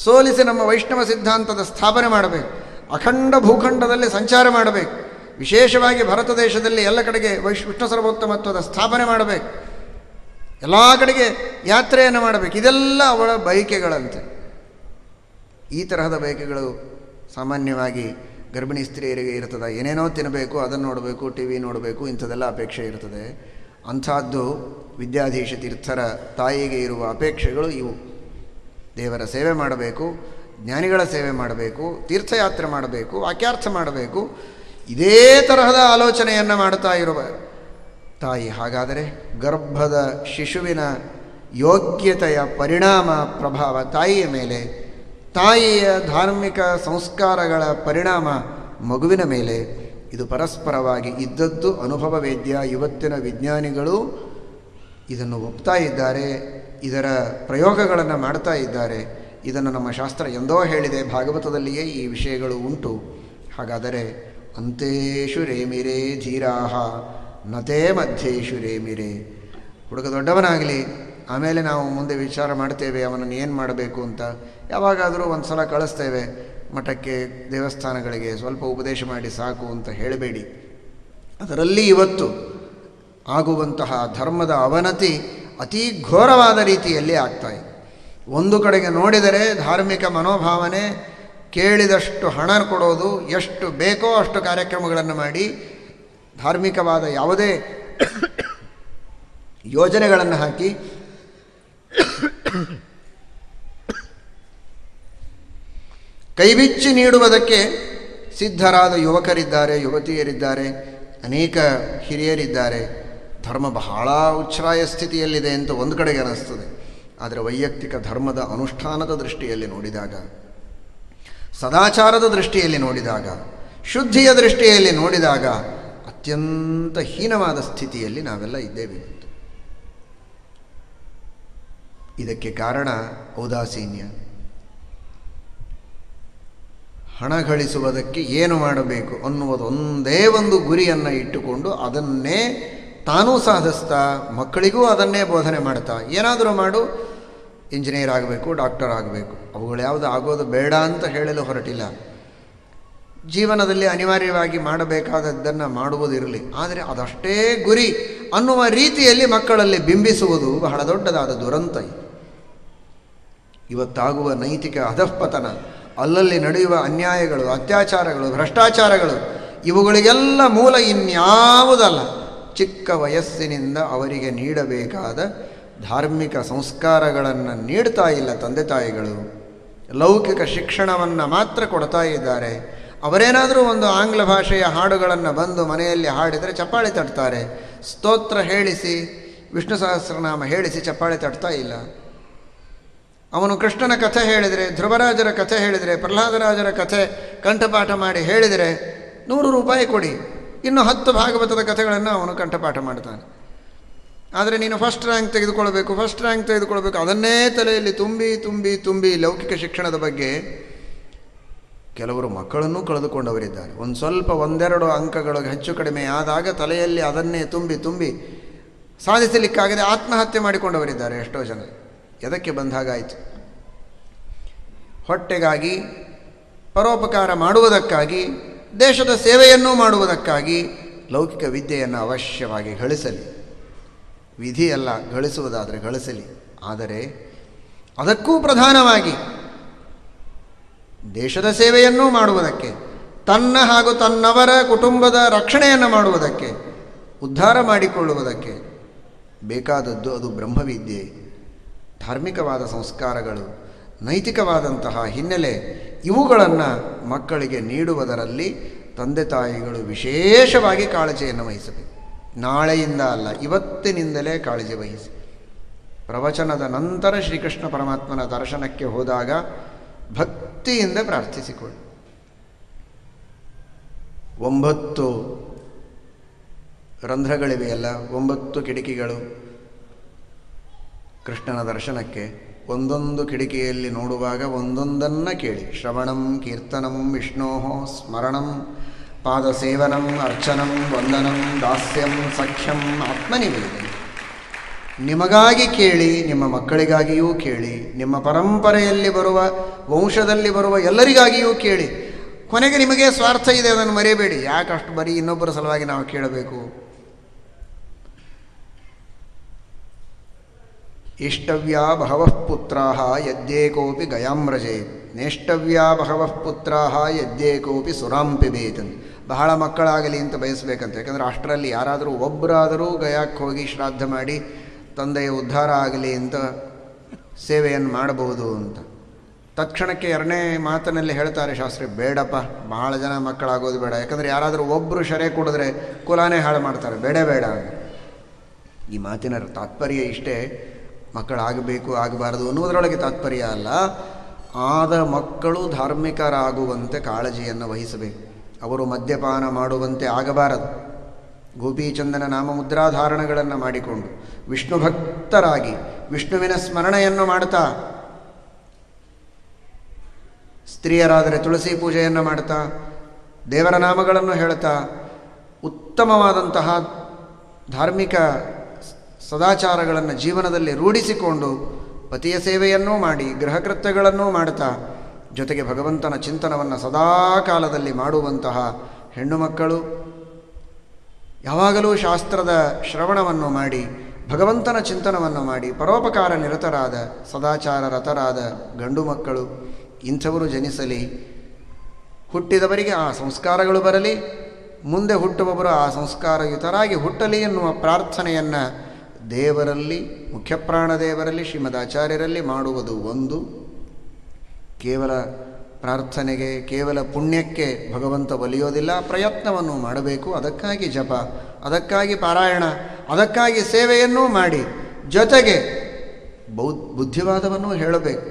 ಸೋಲಿಸಿ ನಮ್ಮ ವೈಷ್ಣವ ಸಿದ್ಧಾಂತದ ಸ್ಥಾಪನೆ ಮಾಡಬೇಕು, ಅಖಂಡ ಭೂಖಂಡದಲ್ಲಿ ಸಂಚಾರ ಮಾಡಬೇಕು, ವಿಶೇಷವಾಗಿ ಭಾರತ ದೇಶದಲ್ಲಿ ಎಲ್ಲ ಕಡೆಗೆ ವಿಷ್ಣು ಸರ್ವೋತ್ತಮತ್ವದ ಸ್ಥಾಪನೆ ಮಾಡಬೇಕು, ಎಲ್ಲ ಕಡೆಗೆ ಯಾತ್ರೆಯನ್ನು ಮಾಡಬೇಕು. ಇದೆಲ್ಲ ಅವಳ ಬಯಕೆಗಳಂತೆ. ಈ ತರಹದ ಬಯಕೆಗಳು ಸಾಮಾನ್ಯವಾಗಿ ಗರ್ಭಿಣಿ ಸ್ತ್ರೀಯರಿಗೆ ಇರ್ತದೆ. ಏನೇನೋ ತಿನ್ನಬೇಕು, ಅದನ್ನು ನೋಡಬೇಕು, ಟಿ ವಿ ನೋಡಬೇಕು, ಇಂಥದ್ದೆಲ್ಲ ಅಪೇಕ್ಷೆ ಇರ್ತದೆ. ಅಂಥದ್ದು ವಿದ್ಯಾಧೀಶ ತೀರ್ಥರ ತಾಯಿಗೆ ಇರುವ ಅಪೇಕ್ಷೆಗಳು ಇವು. ದೇವರ ಸೇವೆ ಮಾಡಬೇಕು, ಜ್ಞಾನಿಗಳ ಸೇವೆ ಮಾಡಬೇಕು, ತೀರ್ಥಯಾತ್ರೆ ಮಾಡಬೇಕು, ವಾಕ್ಯಾರ್ಥ ಮಾಡಬೇಕು. ಇದೇ ತರಹದ ಆಲೋಚನೆಯನ್ನು ಮಾಡ್ತಾ ಇರುವ ತಾಯಿ. ಹಾಗಾದರೆ ಗರ್ಭದ ಶಿಶುವಿನ ಯೋಗ್ಯತೆಯ ಪರಿಣಾಮ ಪ್ರಭಾವ ತಾಯಿಯ ಮೇಲೆ, ತಾಯಿಯ ಧಾರ್ಮಿಕ ಸಂಸ್ಕಾರಗಳ ಪರಿಣಾಮ ಮಗುವಿನ ಮೇಲೆ, ಇದು ಪರಸ್ಪರವಾಗಿ ಇದ್ದದ್ದು ಅನುಭವ ವೇದ್ಯ. ಇವತ್ತಿನ ವಿಜ್ಞಾನಿಗಳು ಇದನ್ನು ಒಪ್ತಾ ಇದ್ದಾರೆ, ಇದರ ಪ್ರಯೋಗಗಳನ್ನು ಮಾಡ್ತಾ ಇದ್ದಾರೆ. ಇದನ್ನು ನಮ್ಮ ಶಾಸ್ತ್ರ ಎಂದೋ ಹೇಳಿದೆ, ಭಾಗವತದಲ್ಲಿಯೇ ಈ ವಿಷಯಗಳು ಉಂಟು. ಹಾಗಾದರೆ ಅಂತೇಷು ರೇಮಿರೇ ಧೀರಾಹ ನತೇ ಮಧ್ಯೇಶು ರೇಮಿರೇ. ಹುಡುಗ ದೊಡ್ಡವನಾಗಲಿ, ಆಮೇಲೆ ನಾವು ಮುಂದೆ ವಿಚಾರ ಮಾಡ್ತೇವೆ ಅವನನ್ನು ಏನು ಮಾಡಬೇಕು ಅಂತ. ಯಾವಾಗಾದರೂ ಒಂದು ಸಲ ಕಳಿಸ್ತೇವೆ ಮಠಕ್ಕೆ, ದೇವಸ್ಥಾನಗಳಿಗೆ, ಸ್ವಲ್ಪ ಉಪದೇಶ ಮಾಡಿ ಸಾಕು ಅಂತ ಹೇಳಬೇಡಿ. ಅದರಲ್ಲಿ ಇವತ್ತು ಆಗುವಂತಹ ಧರ್ಮದ ಅವನತಿ ಅತೀ ಘೋರವಾದ ರೀತಿಯಲ್ಲಿ ಆಗ್ತಾಯಿದೆ. ಒಂದು ಕಡೆಗೆ ನೋಡಿದರೆ ಧಾರ್ಮಿಕ ಮನೋಭಾವನೆ, ಕೇಳಿದಷ್ಟು ಹಣ ಕೊಡೋದು, ಎಷ್ಟು ಬೇಕೋ ಅಷ್ಟು ಕಾರ್ಯಕ್ರಮಗಳನ್ನು ಮಾಡಿ ಧಾರ್ಮಿಕವಾದ ಯಾವುದೇ ಯೋಜನೆಗಳನ್ನು ಹಾಕಿ ಕೈಬಿಚ್ಚಿ ನೀಡುವುದಕ್ಕೆ ಸಿದ್ಧರಾದ ಯುವಕರಿದ್ದಾರೆ, ಯುವತಿಯರಿದ್ದಾರೆ, ಅನೇಕ ಹಿರಿಯರಿದ್ದಾರೆ. ಧರ್ಮ ಬಹಳ ಉಚ್ಛ್ರಾಯ ಸ್ಥಿತಿಯಲ್ಲಿದೆ ಅಂತ ಒಂದು ಕಡೆಗೆ ಅನ್ನಿಸ್ತದೆ. ಆದರೆ ವೈಯಕ್ತಿಕ ಧರ್ಮದ ಅನುಷ್ಠಾನದ ದೃಷ್ಟಿಯಲ್ಲಿ ನೋಡಿದಾಗ, ಸದಾಚಾರದ ದೃಷ್ಟಿಯಲ್ಲಿ ನೋಡಿದಾಗ, ಶುದ್ಧಿಯ ದೃಷ್ಟಿಯಲ್ಲಿ ನೋಡಿದಾಗ ಅತ್ಯಂತ ಹೀನವಾದ ಸ್ಥಿತಿಯಲ್ಲಿ ನಾವೆಲ್ಲ ಇದ್ದೇವೆ. ಇದಕ್ಕೆ ಕಾರಣ ಔದಾಸೀನ್ಯ. ಹಣ ಗಳಿಸುವುದಕ್ಕೆ ಏನು ಮಾಡಬೇಕು ಅನ್ನುವುದು ಒಂದೇ ಒಂದು ಗುರಿಯನ್ನು ಇಟ್ಟುಕೊಂಡು ಅದನ್ನೇ ತಾನೂ ಸಾಧಿಸ್ತಾ ಮಕ್ಕಳಿಗೂ ಅದನ್ನೇ ಬೋಧನೆ ಮಾಡ್ತಾ, ಏನಾದರೂ ಮಾಡು, ಇಂಜಿನಿಯರ್ ಆಗಬೇಕು, ಡಾಕ್ಟರ್ ಆಗಬೇಕು, ಅವುಗಳು ಯಾವುದು ಆಗೋದು ಬೇಡ ಅಂತ ಹೇಳಲು ಹೊರಟಿಲ್ಲ. ಜೀವನದಲ್ಲಿ ಅನಿವಾರ್ಯವಾಗಿ ಮಾಡಬೇಕಾದದ್ದನ್ನು ಮಾಡುವುದಿರಲಿ, ಆದರೆ ಅದಷ್ಟೇ ಗುರಿ ಅನ್ನುವ ರೀತಿಯಲ್ಲಿ ಮಕ್ಕಳಲ್ಲಿ ಬಿಂಬಿಸುವುದು ಬಹಳ ದೊಡ್ಡದಾದ ದುರಂತ. ಇವತ್ತಾಗುವ ನೈತಿಕ ಅಧಃಪತನ, ಅಲ್ಲಲ್ಲಿ ನಡೆಯುವ ಅನ್ಯಾಯಗಳು, ಅತ್ಯಾಚಾರಗಳು, ಭ್ರಷ್ಟಾಚಾರಗಳು, ಇವುಗಳಿಗೆಲ್ಲ ಮೂಲ ಇನ್ಯಾವುದಲ್ಲ, ಚಿಕ್ಕ ವಯಸ್ಸಿನಿಂದ ಅವರಿಗೆ ನೀಡಬೇಕಾದ ಧಾರ್ಮಿಕ ಸಂಸ್ಕಾರಗಳನ್ನು ನೀಡ್ತಾ ಇಲ್ಲ ತಂದೆ ತಾಯಿಗಳು. ಲೌಕಿಕ ಶಿಕ್ಷಣವನ್ನು ಮಾತ್ರ ಕೊಡ್ತಾ ಇದ್ದಾರೆ. ಅವರೇನಾದರೂ ಒಂದು ಆಂಗ್ಲ ಭಾಷೆಯ ಹಾಡುಗಳನ್ನು ಬಂದು ಮನೆಯಲ್ಲಿ ಹಾಡಿದರೆ ಚಪ್ಪಾಳೆ ತಟ್ತಾರೆ. ಸ್ತೋತ್ರ ಹೇಳಿಸಿ, ವಿಷ್ಣು ಸಹಸ್ರನಾಮ ಹೇಳಿಸಿ ಚಪ್ಪಾಳೆ ತಟ್ತಾ ಇಲ್ಲ. ಅವನು ಕೃಷ್ಣನ ಕಥೆ ಹೇಳಿದರೆ, ಧ್ರುವರಾಜರ ಕಥೆ ಹೇಳಿದರೆ, ಪ್ರಹ್ಲಾದರಾಜರ ಕಥೆ ಕಂಠಪಾಠ ಮಾಡಿ ಹೇಳಿದರೆ 100 ರೂಪಾಯಿ ಕೊಡಿ, ಇನ್ನು 10 ಭಾಗವತದ ಕಥೆಗಳನ್ನು ಅವನು ಕಂಠಪಾಠ ಮಾಡ್ತಾನೆ. ಆದರೆ ನೀನು ಫಸ್ಟ್ ರ್ಯಾಂಕ್ ತೆಗೆದುಕೊಳ್ಬೇಕು, ಅದನ್ನೇ ತಲೆಯಲ್ಲಿ ತುಂಬಿ ತುಂಬಿ ತುಂಬಿ ಲೌಕಿಕ ಶಿಕ್ಷಣದ ಬಗ್ಗೆ ಕೆಲವರು ಮಕ್ಕಳನ್ನೂ ಕಳೆದುಕೊಂಡವರಿದ್ದಾರೆ. ಒಂದು ಸ್ವಲ್ಪ 1-2 ಅಂಕಗಳು ಹೆಚ್ಚು ಕಡಿಮೆ ಆದಾಗ ತಲೆಯಲ್ಲಿ ಅದನ್ನೇ ತುಂಬಿ ತುಂಬಿ ಸಾಧಿಸಲಿಕ್ಕಾಗದೆ ಆತ್ಮಹತ್ಯೆ ಮಾಡಿಕೊಂಡವರಿದ್ದಾರೆ ಎಷ್ಟೋ ಜನ. ಎದಕ್ಕೆ ಬಂದಾಗಾಯಿತು? ಹೊಟ್ಟೆಗಾಗಿ, ಪರೋಪಕಾರ ಮಾಡುವುದಕ್ಕಾಗಿ, ದೇಶದ ಸೇವೆಯನ್ನೂ ಮಾಡುವುದಕ್ಕಾಗಿ ಲೌಕಿಕ ವಿದ್ಯೆಯನ್ನು ಅವಶ್ಯವಾಗಿ ಗಳಿಸಲಿ. ವಿಧಿಯಲ್ಲ, ಗಳಿಸುವುದಾದರೆ ಗಳಿಸಲಿ. ಆದರೆ ಅದಕ್ಕೂ ಪ್ರಧಾನವಾಗಿ ದೇಶದ ಸೇವೆಯನ್ನೂ ಮಾಡುವುದಕ್ಕೆ, ತನ್ನ ಹಾಗೂ ತನ್ನವರ ಕುಟುಂಬದ ರಕ್ಷಣೆಯನ್ನು ಮಾಡುವುದಕ್ಕೆ, ಉದ್ಧಾರ ಮಾಡಿಕೊಳ್ಳುವುದಕ್ಕೆ ಬೇಕಾದದ್ದು ಅದು ಬ್ರಹ್ಮವಿದ್ಯೆ, ಧಾರ್ಮಿಕವಾದ ಸಂಸ್ಕಾರಗಳು, ನೈತಿಕವಾದಂತಹ ಹಿನ್ನೆಲೆ. ಇವುಗಳನ್ನು ಮಕ್ಕಳಿಗೆ ನೀಡುವುದರಲ್ಲಿ ತಂದೆ ತಾಯಿಗಳು ವಿಶೇಷವಾಗಿ ಕಾಳಜಿಯನ್ನು ವಹಿಸಬೇಕು. ನಾಳೆಯಿಂದ ಅಲ್ಲ, ಇವತ್ತಿನಿಂದಲೇ ಕಾಳಜಿ ವಹಿಸಿ. ಪ್ರವಚನದ ನಂತರ ಶ್ರೀಕೃಷ್ಣ ಪರಮಾತ್ಮನ ದರ್ಶನಕ್ಕೆ ಹೋದಾಗ ಭಕ್ತಿಯಿಂದ ಪ್ರಾರ್ಥಿಸಿಕೊಳ್ಳಿ. 9 ರಂಧ್ರಗಳಿವೆಯಲ್ಲ, 9 ಕಿಟಕಿಗಳು ಕೃಷ್ಣನ ದರ್ಶನಕ್ಕೆ. ಒಂದೊಂದು ಕಿಟಕಿಯಲ್ಲಿ ನೋಡುವಾಗ ಒಂದೊಂದನ್ನು ಕೇಳಿ. ಶ್ರವಣಂ ಕೀರ್ತನಂ ವಿಷ್ಣೋ ಸ್ಮರಣಂ ಪಾದಸೇವನಂ ಅರ್ಚನಂ ವಂದನಂ ದಾಸ್ಯಂ ಸಖ್ಯಂ ಆತ್ಮನಿವೇದನೆ. ನಿಮಗಾಗಿ ಕೇಳಿ, ನಿಮ್ಮ ಮಕ್ಕಳಿಗಾಗಿಯೂ ಕೇಳಿ, ನಿಮ್ಮ ಪರಂಪರೆಯಲ್ಲಿ ಬರುವ, ವಂಶದಲ್ಲಿ ಬರುವ ಎಲ್ಲರಿಗಾಗಿಯೂ ಕೇಳಿ. ಕೊನೆಗೆ ನಿಮಗೆ ಸ್ವಾರ್ಥ ಇದೆ, ಅದನ್ನು ಮರೆಯಬೇಡಿ. ಯಾಕಷ್ಟು ಬರೀ ಇನ್ನೊಬ್ಬರ ಸಲುವಾಗಿ ನಾವು ಕೇಳಬೇಕು? ಇಷ್ಟವ್ಯಾ ಬಹವಃ ಪುತ್ರಾಃ ಯದ್ಯೇಕೋಪಿ ಗಯಾಮ್ರಜೇತ್ ನೇಷ್ಟವ್ಯಾ ಬಹವಃ ಪುತ್ರಾಃ ಯದ್ಯೇಕೋಪಿ ಸುರಾಂ ಪಿಬೇತ್. ಬಹಳ ಮಕ್ಕಳಾಗಲಿ ಅಂತ ಬಯಸಬೇಕಂತ. ಯಾಕಂದರೆ ಅಷ್ಟರಲ್ಲಿ ಯಾರಾದರೂ ಒಬ್ಬರಾದರೂ ಗಯಾಕ್ಕೆ ಹೋಗಿ ಶ್ರಾದ್ದ ಮಾಡಿ ತಂದೆಯ ಉದ್ಧಾರ ಆಗಲಿ ಅಂತ ಸೇವೆಯನ್ನು ಮಾಡಬಹುದು ಅಂತ. ತಕ್ಷಣಕ್ಕೆ 2ನೇ ಮಾತಿನಲ್ಲಿ ಹೇಳ್ತಾರೆ ಶಾಸ್ತ್ರಿ, ಬೇಡಪ್ಪ, ಬಹಳ ಜನ ಮಕ್ಕಳಾಗೋದು ಬೇಡ. ಯಾಕಂದರೆ ಯಾರಾದರೂ ಒಬ್ಬರು ಶರೆ ಕುಡಿದ್ರೆ ಕುಲಾನೇ ಹಾಳು ಮಾಡ್ತಾರೆ, ಬೇಡ ಬೇಡ. ಈ ಮಾತಿನ ತಾತ್ಪರ್ಯ ಇಷ್ಟೇ, ಮಕ್ಕಳಾಗಬೇಕು ಆಗಬಾರದು ಅನ್ನುವುದರೊಳಗೆ ತಾತ್ಪರ್ಯ ಅಲ್ಲ. ಆದ ಮಕ್ಕಳು ಧಾರ್ಮಿಕರಾಗುವಂತೆ ಕಾಳಜಿಯನ್ನು ವಹಿಸಬೇಕು. ಅವರು ಮದ್ಯಪಾನ ಮಾಡುವಂತೆ ಆಗಬಾರದು. ಗೋಪೀಚಂದನ ನಾಮ ಮುದ್ರಾಧಾರಣಗಳನ್ನು ಮಾಡಿಕೊಂಡು ವಿಷ್ಣು ಭಕ್ತರಾಗಿ ವಿಷ್ಣುವಿನ ಸ್ಮರಣೆಯನ್ನು ಮಾಡ್ತಾ, ಸ್ತ್ರೀಯರಾದರೆ ತುಳಸಿ ಪೂಜೆಯನ್ನು ಮಾಡ್ತಾ, ದೇವರ ನಾಮಗಳನ್ನು ಹೇಳ್ತಾ, ಉತ್ತಮವಾದಂತಹ ಧಾರ್ಮಿಕ ಸದಾಚಾರಗಳನ್ನು ಜೀವನದಲ್ಲಿ ರೂಢಿಸಿಕೊಂಡು ಪತಿಯ ಸೇವೆಯನ್ನೂ ಮಾಡಿ, ಗೃಹಕೃತ್ಯಗಳನ್ನೂ ಮಾಡ್ತಾ, ಜೊತೆಗೆ ಭಗವಂತನ ಚಿಂತನವನ್ನು ಸದಾ ಕಾಲದಲ್ಲಿ ಮಾಡುವಂತಹ ಹೆಣ್ಣು ಮಕ್ಕಳು ಯಾವಾಗಲೂ ಶಾಸ್ತ್ರದ ಶ್ರವಣವನ್ನು ಮಾಡಿ ಭಗವಂತನ ಚಿಂತನವನ್ನು ಮಾಡಿ ಪರೋಪಕಾರ ನಿರತರಾದ ಸದಾಚಾರ ರತರಾದ ಗಂಡು ಮಕ್ಕಳು ಇಂಥವರು ಜನಿಸಲಿ, ಹುಟ್ಟಿದವರಿಗೆ ಆ ಸಂಸ್ಕಾರಗಳು ಬರಲಿ, ಮುಂದೆ ಹುಟ್ಟುವವರು ಆ ಸಂಸ್ಕಾರಯುತರಾಗಿ ಹುಟ್ಟಲಿ ಎನ್ನುವ ಪ್ರಾರ್ಥನೆಯನ್ನು ದೇವರಲ್ಲಿ, ಮುಖ್ಯಪ್ರಾಣದೇವರಲ್ಲಿ, ಶ್ರೀಮದ್ ಆಚಾರ್ಯರಲ್ಲಿ ಮಾಡುವುದು ಒಂದು. ಕೇವಲ ಪ್ರಾರ್ಥನೆಗೆ, ಕೇವಲ ಪುಣ್ಯಕ್ಕೆ ಭಗವಂತ ಒಲಿಯೋದಿಲ್ಲ. ಪ್ರಯತ್ನವನ್ನು ಮಾಡಬೇಕು. ಅದಕ್ಕಾಗಿ ಜಪ, ಅದಕ್ಕಾಗಿ ಪಾರಾಯಣ, ಅದಕ್ಕಾಗಿ ಸೇವೆಯನ್ನೂ ಮಾಡಿ, ಜೊತೆಗೆ ಬುದ್ಧಿವಾದವನ್ನು ಹೇಳಬೇಕು,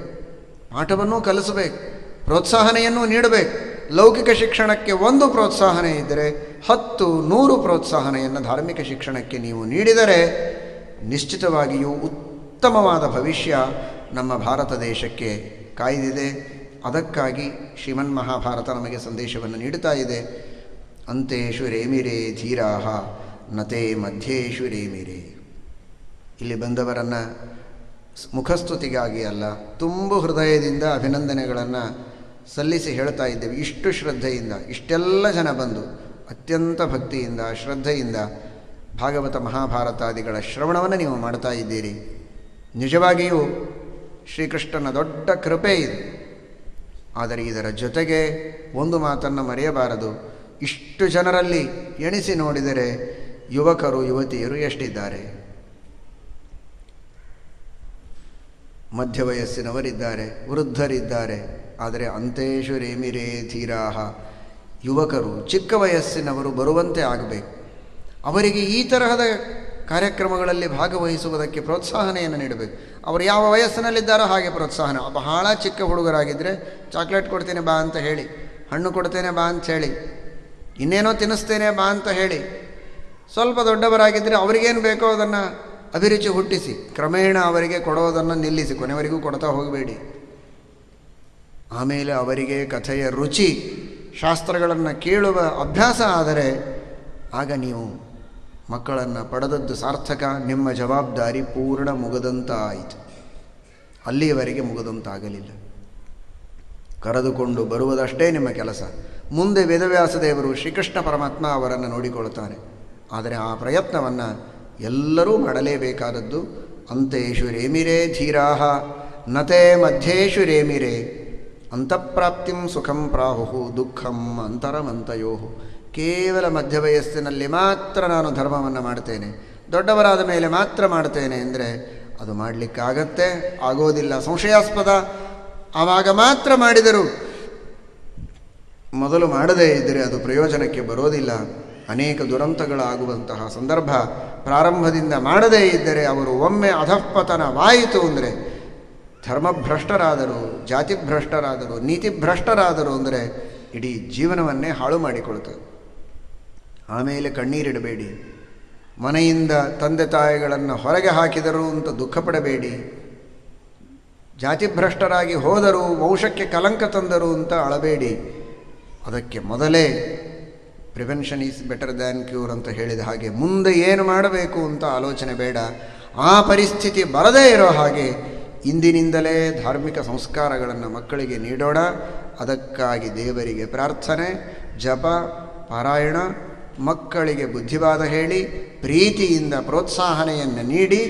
ಪಾಠವನ್ನೂ ಕಲಿಸಬೇಕು, ಪ್ರೋತ್ಸಾಹನೆಯನ್ನು ನೀಡಬೇಕು. ಲೌಕಿಕ ಶಿಕ್ಷಣಕ್ಕೆ ಒಂದು ಪ್ರೋತ್ಸಾಹನೆ ಇದ್ದರೆ 10, 100 ಪ್ರೋತ್ಸಾಹನೆಯನ್ನು ಧಾರ್ಮಿಕ ಶಿಕ್ಷಣಕ್ಕೆ ನೀವು ನೀಡಿದರೆ ನಿಶ್ಚಿತವಾಗಿಯೂ ಉತ್ತಮವಾದ ಭವಿಷ್ಯ ನಮ್ಮ ಭಾರತ ದೇಶಕ್ಕೆ ಕಾಯ್ದಿದೆ. ಅದಕ್ಕಾಗಿ ಶ್ರೀಮನ್ ಮಹಾಭಾರತ ನಮಗೆ ಸಂದೇಶವನ್ನು ನೀಡುತ್ತಾ ಇದೆ. ಅಂತೇಷು ರೇಮಿರೇ ಧೀರಾಹ ನತೇ ಮಧ್ಯೇಶು ರೇಮಿರೇ. ಇಲ್ಲಿ ಬಂದವರನ್ನು ಮುಖಸ್ತುತಿಗಾಗಿ ಅಲ್ಲ, ತುಂಬು ಹೃದಯದಿಂದ ಅಭಿನಂದನೆಗಳನ್ನು ಸಲ್ಲಿಸಿ ಹೇಳ್ತಾ ಇದ್ದೇವೆ. ಇಷ್ಟು ಶ್ರದ್ಧೆಯಿಂದ ಇಷ್ಟೆಲ್ಲ ಜನ ಬಂದು ಅತ್ಯಂತ ಭಕ್ತಿಯಿಂದ ಶ್ರದ್ಧೆಯಿಂದ ಭಾಗವತ ಮಹಾಭಾರತಾದಿಗಳ ಶ್ರವಣವನ್ನು ನೀವು ಮಾಡ್ತಾ ಇದ್ದೀರಿ. ನಿಜವಾಗಿಯೂ ಶ್ರೀಕೃಷ್ಣನ ದೊಡ್ಡ ಕೃಪೆ ಇದೆ. ಆದರೆ ಇದರ ಜೊತೆಗೆ ಒಂದು ಮಾತನ್ನು ಮರೆಯಬಾರದು. ಇಷ್ಟು ಜನರಲ್ಲಿ ಎಣಿಸಿ ನೋಡಿದರೆ ಯುವಕರು ಯುವತಿಯರು ಎಷ್ಟಿದ್ದಾರೆ? ಮಧ್ಯ ವಯಸ್ಸಿನವರಿದ್ದಾರೆ, ವೃದ್ಧರಿದ್ದಾರೆ. ಆದರೆ ಅಂತೇಷು ರೇಮಿರೇ ಧೀರಾಹ, ಯುವಕರು ಚಿಕ್ಕ ವಯಸ್ಸಿನವರು ಬರುವಂತೆ ಆಗಬೇಕು. ಅವರಿಗೆ ಈ ತರಹದ ಕಾರ್ಯಕ್ರಮಗಳಲ್ಲಿ ಭಾಗವಹಿಸುವುದಕ್ಕೆ ಪ್ರೋತ್ಸಾಹನೆಯನ್ನು ನೀಡಬೇಕು. ಅವರು ಯಾವ ವಯಸ್ಸಿನಲ್ಲಿದ್ದಾರೋ ಹಾಗೆ ಪ್ರೋತ್ಸಾಹನ. ಬಹಳ ಚಿಕ್ಕ ಹುಡುಗರಾಗಿದ್ದರೆ ಚಾಕ್ಲೇಟ್ ಕೊಡ್ತೇನೆ ಬಾ ಅಂತ ಹೇಳಿ, ಹಣ್ಣು ಕೊಡ್ತೇನೆ ಬಾ ಅಂತ ಹೇಳಿ, ಇನ್ನೇನೋ ತಿನ್ನಿಸ್ತೇನೆ ಬಾ ಅಂತ ಹೇಳಿ. ಸ್ವಲ್ಪ ದೊಡ್ಡವರಾಗಿದ್ದರೆ ಅವರಿಗೇನು ಬೇಕೋ ಅದನ್ನು ಅಭಿರುಚಿ ಹುಟ್ಟಿಸಿ ಕ್ರಮೇಣ ಅವರಿಗೆ ಕೊಡೋದನ್ನು ನಿಲ್ಲಿಸಿ, ಕೊನೆವರೆಗೂ ಕೊಡ್ತಾ ಹೋಗಬೇಡಿ. ಆಮೇಲೆ ಅವರಿಗೆ ಕಥೆಯ ರುಚಿ, ಶಾಸ್ತ್ರಗಳನ್ನು ಕೇಳುವ ಅಭ್ಯಾಸ ಆದರೆ ಆಗ ನೀವು ಮಕ್ಕಳನ್ನು ಪಡೆದದ್ದು ಸಾರ್ಥಕ, ನಿಮ್ಮ ಜವಾಬ್ದಾರಿ ಪೂರ್ಣ ಮುಗದಂತ ಆಯಿತು. ಅಲ್ಲಿಯವರೆಗೆ ಮುಗದಂತಾಗಲಿಲ್ಲ. ಕರೆದುಕೊಂಡು ಬರುವುದಷ್ಟೇ ನಿಮ್ಮ ಕೆಲಸ. ಮುಂದೆ ವೇದವ್ಯಾಸದೇವರು ಶ್ರೀಕೃಷ್ಣ ಪರಮಾತ್ಮ ಅವರನ್ನು ನೋಡಿಕೊಳ್ಳುತ್ತಾನೆ. ಆದರೆ ಆ ಪ್ರಯತ್ನವನ್ನು ಎಲ್ಲರೂ ಮಾಡಲೇಬೇಕಾದದ್ದು. ಅಂತೇಷು ರೇಮಿರೇ ಧೀರಾಹ ನತೇ ಮಧ್ಯೇಷು ರೇಮಿರೇ ಅಂತಃಪ್ರಾಪ್ತಿಂ ಸುಖಂ ಪ್ರಾಹು ದುಃಖಂ ಅಂತರಮಂತಯೋ. ಕೇವಲ ಮಧ್ಯ ವಯಸ್ಸಿನಲ್ಲಿ ಮಾತ್ರ ನಾನು ಧರ್ಮವನ್ನು ಮಾಡ್ತೇನೆ, ದೊಡ್ಡವರಾದ ಮೇಲೆ ಮಾತ್ರ ಮಾಡ್ತೇನೆ ಅಂದರೆ ಅದು ಮಾಡಲಿಕ್ಕಾಗತ್ತೆ? ಆಗೋದಿಲ್ಲ, ಸಂಶಯಾಸ್ಪದ. ಆವಾಗ ಮಾತ್ರ ಮಾಡಿದರು, ಮೊದಲು ಮಾಡದೇ ಇದ್ದರೆ ಅದು ಪ್ರಯೋಜನಕ್ಕೆ ಬರೋದಿಲ್ಲ. ಅನೇಕ ದುರಂತಗಳಾಗುವಂತಹ ಸಂದರ್ಭ. ಪ್ರಾರಂಭದಿಂದ ಮಾಡದೇ ಇದ್ದರೆ ಅವರು ಒಮ್ಮೆ ಅಧಃಪತನವಾಯಿತು ಅಂದರೆ, ಧರ್ಮಭ್ರಷ್ಟರಾದರು, ಜಾತಿಭ್ರಷ್ಟರಾದರು, ನೀತಿಭ್ರಷ್ಟರಾದರು ಅಂದರೆ ಇಡೀ ಜೀವನವನ್ನೇ ಹಾಳು ಮಾಡಿಕೊಳ್ತಾರೆ. ಆಮೇಲೆ ಕಣ್ಣೀರಿಡಬೇಡಿ. ಮನೆಯಿಂದ ತಂದೆ ತಾಯಿಗಳನ್ನು ಹೊರಗೆ ಹಾಕಿದರು ಅಂತ ದುಃಖ ಪಡಬೇಡಿ. ಜಾತಿಭ್ರಷ್ಟರಾಗಿ ಹೋದರು, ವಂಶಕ್ಕೆ ಕಲಂಕ ತಂದರು ಅಂತ ಅಳಬೇಡಿ. ಅದಕ್ಕೆ ಮೊದಲೇ prevention is better than cure ಅಂತ ಹೇಳಿದ ಹಾಗೆ ಮುಂದೆ ಏನು ಮಾಡಬೇಕು ಅಂತ ಆಲೋಚನೆ ಬೇಡ. ಆ ಪರಿಸ್ಥಿತಿ ಬರದೇ ಇರೋ ಹಾಗೆ ಇಂದಿನಿಂದಲೇ ಧಾರ್ಮಿಕ ಸಂಸ್ಕಾರಗಳನ್ನು ಮಕ್ಕಳಿಗೆ ನೀಡೋಣ. ಅದಕ್ಕಾಗಿ ದೇವರಿಗೆ ಪ್ರಾರ್ಥನೆ, ಜಪ, ಪಾರಾಯಣ, ಮಕ್ಕಳಿಗೆ ಬುದ್ಧಿವಾದ ಹೇಳಿ, ಪ್ರೀತಿಯಿಂದ ಪ್ರೋತ್ಸಾಹನೆಯನ್ನು ನೀಡಿ,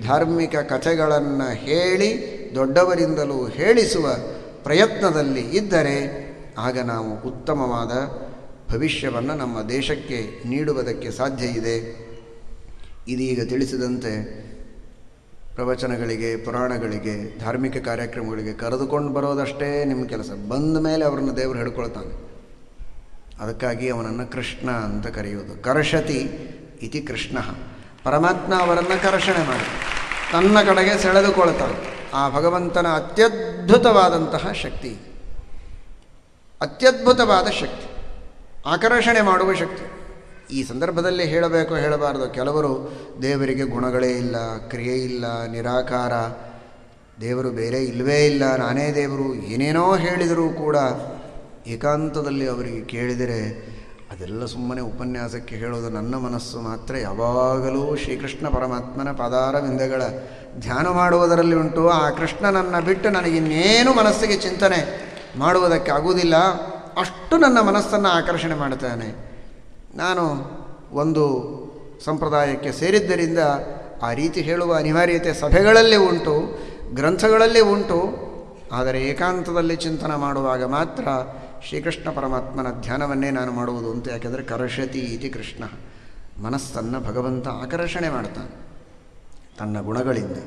ಧಾರ್ಮಿಕ ಕಥೆಗಳನ್ನು ಹೇಳಿ, ದೊಡ್ಡವರಿಂದಲೂ ಹೇಳಿಸುವ ಪ್ರಯತ್ನದಲ್ಲಿ ಇದ್ದರೆ ಆಗ ನಾವು ಉತ್ತಮವಾದ ಭವಿಷ್ಯವನ್ನು ನಮ್ಮ ದೇಶಕ್ಕೆ ನೀಡುವುದಕ್ಕೆ ಸಾಧ್ಯ ಇದೆ. ಇದೀಗ ತಿಳಿಸಿದಂತೆ ಪ್ರವಚನಗಳಿಗೆ, ಪುರಾಣಗಳಿಗೆ, ಧಾರ್ಮಿಕ ಕಾರ್ಯಕ್ರಮಗಳಿಗೆ ಕರೆದುಕೊಂಡು ಬರೋದಷ್ಟೇ ನಿಮ್ಮ ಕೆಲಸ. ಬಂದ ಮೇಲೆ ಅವರನ್ನು ದೇವರು ಹಿಡ್ಕೊಳ್ತಾನೆ. ಅದಕ್ಕಾಗಿ ಅವನನ್ನು ಕೃಷ್ಣ ಅಂತ ಕರೆಯುವುದು. ಕರ್ಷತಿ ಇತಿ ಕೃಷ್ಣ. ಪರಮಾತ್ಮ ಅವರನ್ನು ಕರ್ಷಣೆ ಮಾಡಿ ತನ್ನ ಕಡೆಗೆ ಸೆಳೆದುಕೊಳ್ತಾನೆ. ಆ ಭಗವಂತನ ಅತ್ಯದ್ಭುತವಾದಂತಹ ಶಕ್ತಿ, ಅತ್ಯದ್ಭುತವಾದ ಶಕ್ತಿ, ಆಕರ್ಷಣೆ ಮಾಡುವ ಶಕ್ತಿ. ಈ ಸಂದರ್ಭದಲ್ಲಿ ಹೇಳಬೇಕು ಹೇಳಬಾರದು, ಕೆಲವರು ದೇವರಿಗೆ ಗುಣಗಳೇ ಇಲ್ಲ, ಕ್ರಿಯೆ ಇಲ್ಲ, ನಿರಾಕಾರ, ದೇವರು ಬೇರೆ ಇಲ್ಲವೇ ಇಲ್ಲ, ನಾನೇ ದೇವರು, ಏನೇನೋ ಹೇಳಿದರೂ ಕೂಡ ಏಕಾಂತದಲ್ಲಿ ಅವರಿಗೆ ಕೇಳಿದರೆ ಅದೆಲ್ಲ ಸುಮ್ಮನೆ ಉಪನ್ಯಾಸಕ್ಕೆ ಹೇಳೋದು. ನನ್ನ ಮನಸ್ಸು ಮಾತ್ರ ಯಾವಾಗಲೂ ಶ್ರೀಕೃಷ್ಣ ಪರಮಾತ್ಮನ ಪಾದಾರವಿಂದಗಳ ಧ್ಯಾನ ಮಾಡುವುದರಲ್ಲಿ ಉಂಟು. ಆ ಕೃಷ್ಣನನ್ನು ಬಿಟ್ಟು ನನಗಿನ್ನೇನು ಮನಸ್ಸಿಗೆ ಚಿಂತನೆ ಮಾಡುವುದಕ್ಕೆ ಆಗುವುದಿಲ್ಲ. ಅಷ್ಟು ನನ್ನ ಮನಸ್ಸನ್ನು ಆಕರ್ಷಣೆ ಮಾಡ್ತಾನೆ. ನಾನು ಒಂದು ಸಂಪ್ರದಾಯಕ್ಕೆ ಸೇರಿದ್ದರಿಂದ ಆ ರೀತಿ ಹೇಳುವ ಅನಿವಾರ್ಯತೆ ಸಭೆಗಳಲ್ಲಿ ಉಂಟು, ಗ್ರಂಥಗಳಲ್ಲಿ ಉಂಟು. ಆದರೆ ಏಕಾಂತದಲ್ಲಿ ಚಿಂತನೆ ಮಾಡುವಾಗ ಮಾತ್ರ ಶ್ರೀಕೃಷ್ಣ ಪರಮಾತ್ಮನ ಧ್ಯಾನವನ್ನೇ ನಾನು ಮಾಡುವುದು ಅಂತ. ಯಾಕೆಂದರೆ ಕರ್ಷತಿ ಇತಿ ಕೃಷ್ಣ, ಮನಸ್ಸನ್ನು ಭಗವಂತ ಆಕರ್ಷಣೆ ಮಾಡ್ತಾನೆ ತನ್ನ ಗುಣಗಳಿಂದ.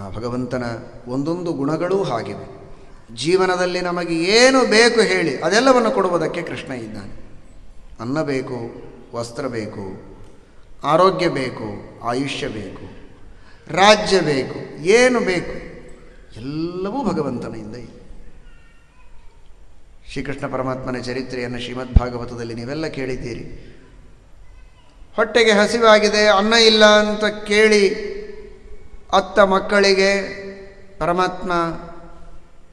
ಆ ಭಗವಂತನ ಒಂದೊಂದು ಗುಣಗಳೂ ಹಾಗಿವೆ. ಜೀವನದಲ್ಲಿ ನಮಗೆ ಏನು ಬೇಕು ಹೇಳಿ ಅದೆಲ್ಲವನ್ನು ಕೊಡುವುದಕ್ಕೆ ಕೃಷ್ಣ ಇದ್ದಾನೆ. ಅನ್ನ ಬೇಕು, ವಸ್ತ್ರ ಬೇಕು, ಆರೋಗ್ಯ ಬೇಕು, ಆಯುಷ್ಯ ಬೇಕು, ರಾಜ್ಯ ಬೇಕು, ಏನು ಬೇಕು ಎಲ್ಲವೂ ಭಗವಂತನಿಂದ ಇದೆ. ಶ್ರೀಕೃಷ್ಣ ಪರಮಾತ್ಮನ ಚರಿತ್ರೆಯನ್ನು ಶ್ರೀಮದ್ ಭಾಗವತದಲ್ಲಿ ನೀವೆಲ್ಲ ಕೇಳಿದ್ದೀರಿ. ಹೊಟ್ಟೆಗೆ ಹಸಿವಾಗಿದೆ, ಅನ್ನ ಇಲ್ಲ ಅಂತ ಕೇಳಿ ಅತ್ತ ಮಕ್ಕಳಿಗೆ ಪರಮಾತ್ಮ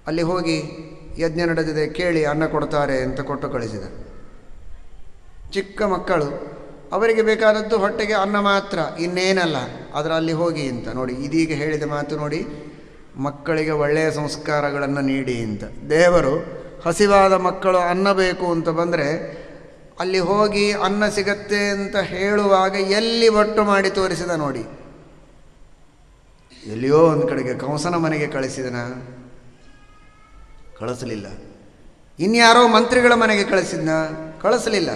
ಅಲ್ಲಿ ಹೋಗಿ ಯಜ್ಞ ನಡೆದಿದೆ ಕೇಳಿ ಅನ್ನ ಕೊಡ್ತಾರೆ ಅಂತ ಕೊಟ್ಟು ಕಳಿಸಿದ. ಚಿಕ್ಕ ಮಕ್ಕಳು, ಅವರಿಗೆ ಬೇಕಾದದ್ದು ಹೊಟ್ಟೆಗೆ ಅನ್ನ ಮಾತ್ರ, ಇನ್ನೇನಲ್ಲ, ಆದರೆ ಅಲ್ಲಿ ಹೋಗಿ ಅಂತ. ನೋಡಿ, ಇದೀಗ ಹೇಳಿದ ಮಾತು ನೋಡಿ, ಮಕ್ಕಳಿಗೆ ಒಳ್ಳೆಯ ಸಂಸ್ಕಾರಗಳನ್ನು ನೀಡಿ ಅಂತ. ದೇವರು ಹಸಿವಾದ ಮಕ್ಕಳು ಅನ್ನ ಬೇಕು ಅಂತ ಬಂದರೆ ಅಲ್ಲಿ ಹೋಗಿ ಅನ್ನ ಸಿಗತ್ತೆ ಅಂತ ಹೇಳುವಾಗ ಎಲ್ಲಿ ಒಟ್ಟು ಮಾಡಿ ತೋರಿಸಿದ ನೋಡಿ. ಎಲ್ಲಿಯೋ ಒಂದು ಕಡೆಗೆ ಕಂಸನ ಮನೆಗೆ ಕಳಿಸಿದನ? ಕಳಿಸಲಿಲ್ಲ. ಇನ್ಯಾರೋ ಮಂತ್ರಿಗಳ ಮನೆಗೆ ಕಳಿಸಿದ್ನ? ಕಳಿಸಲಿಲ್ಲ.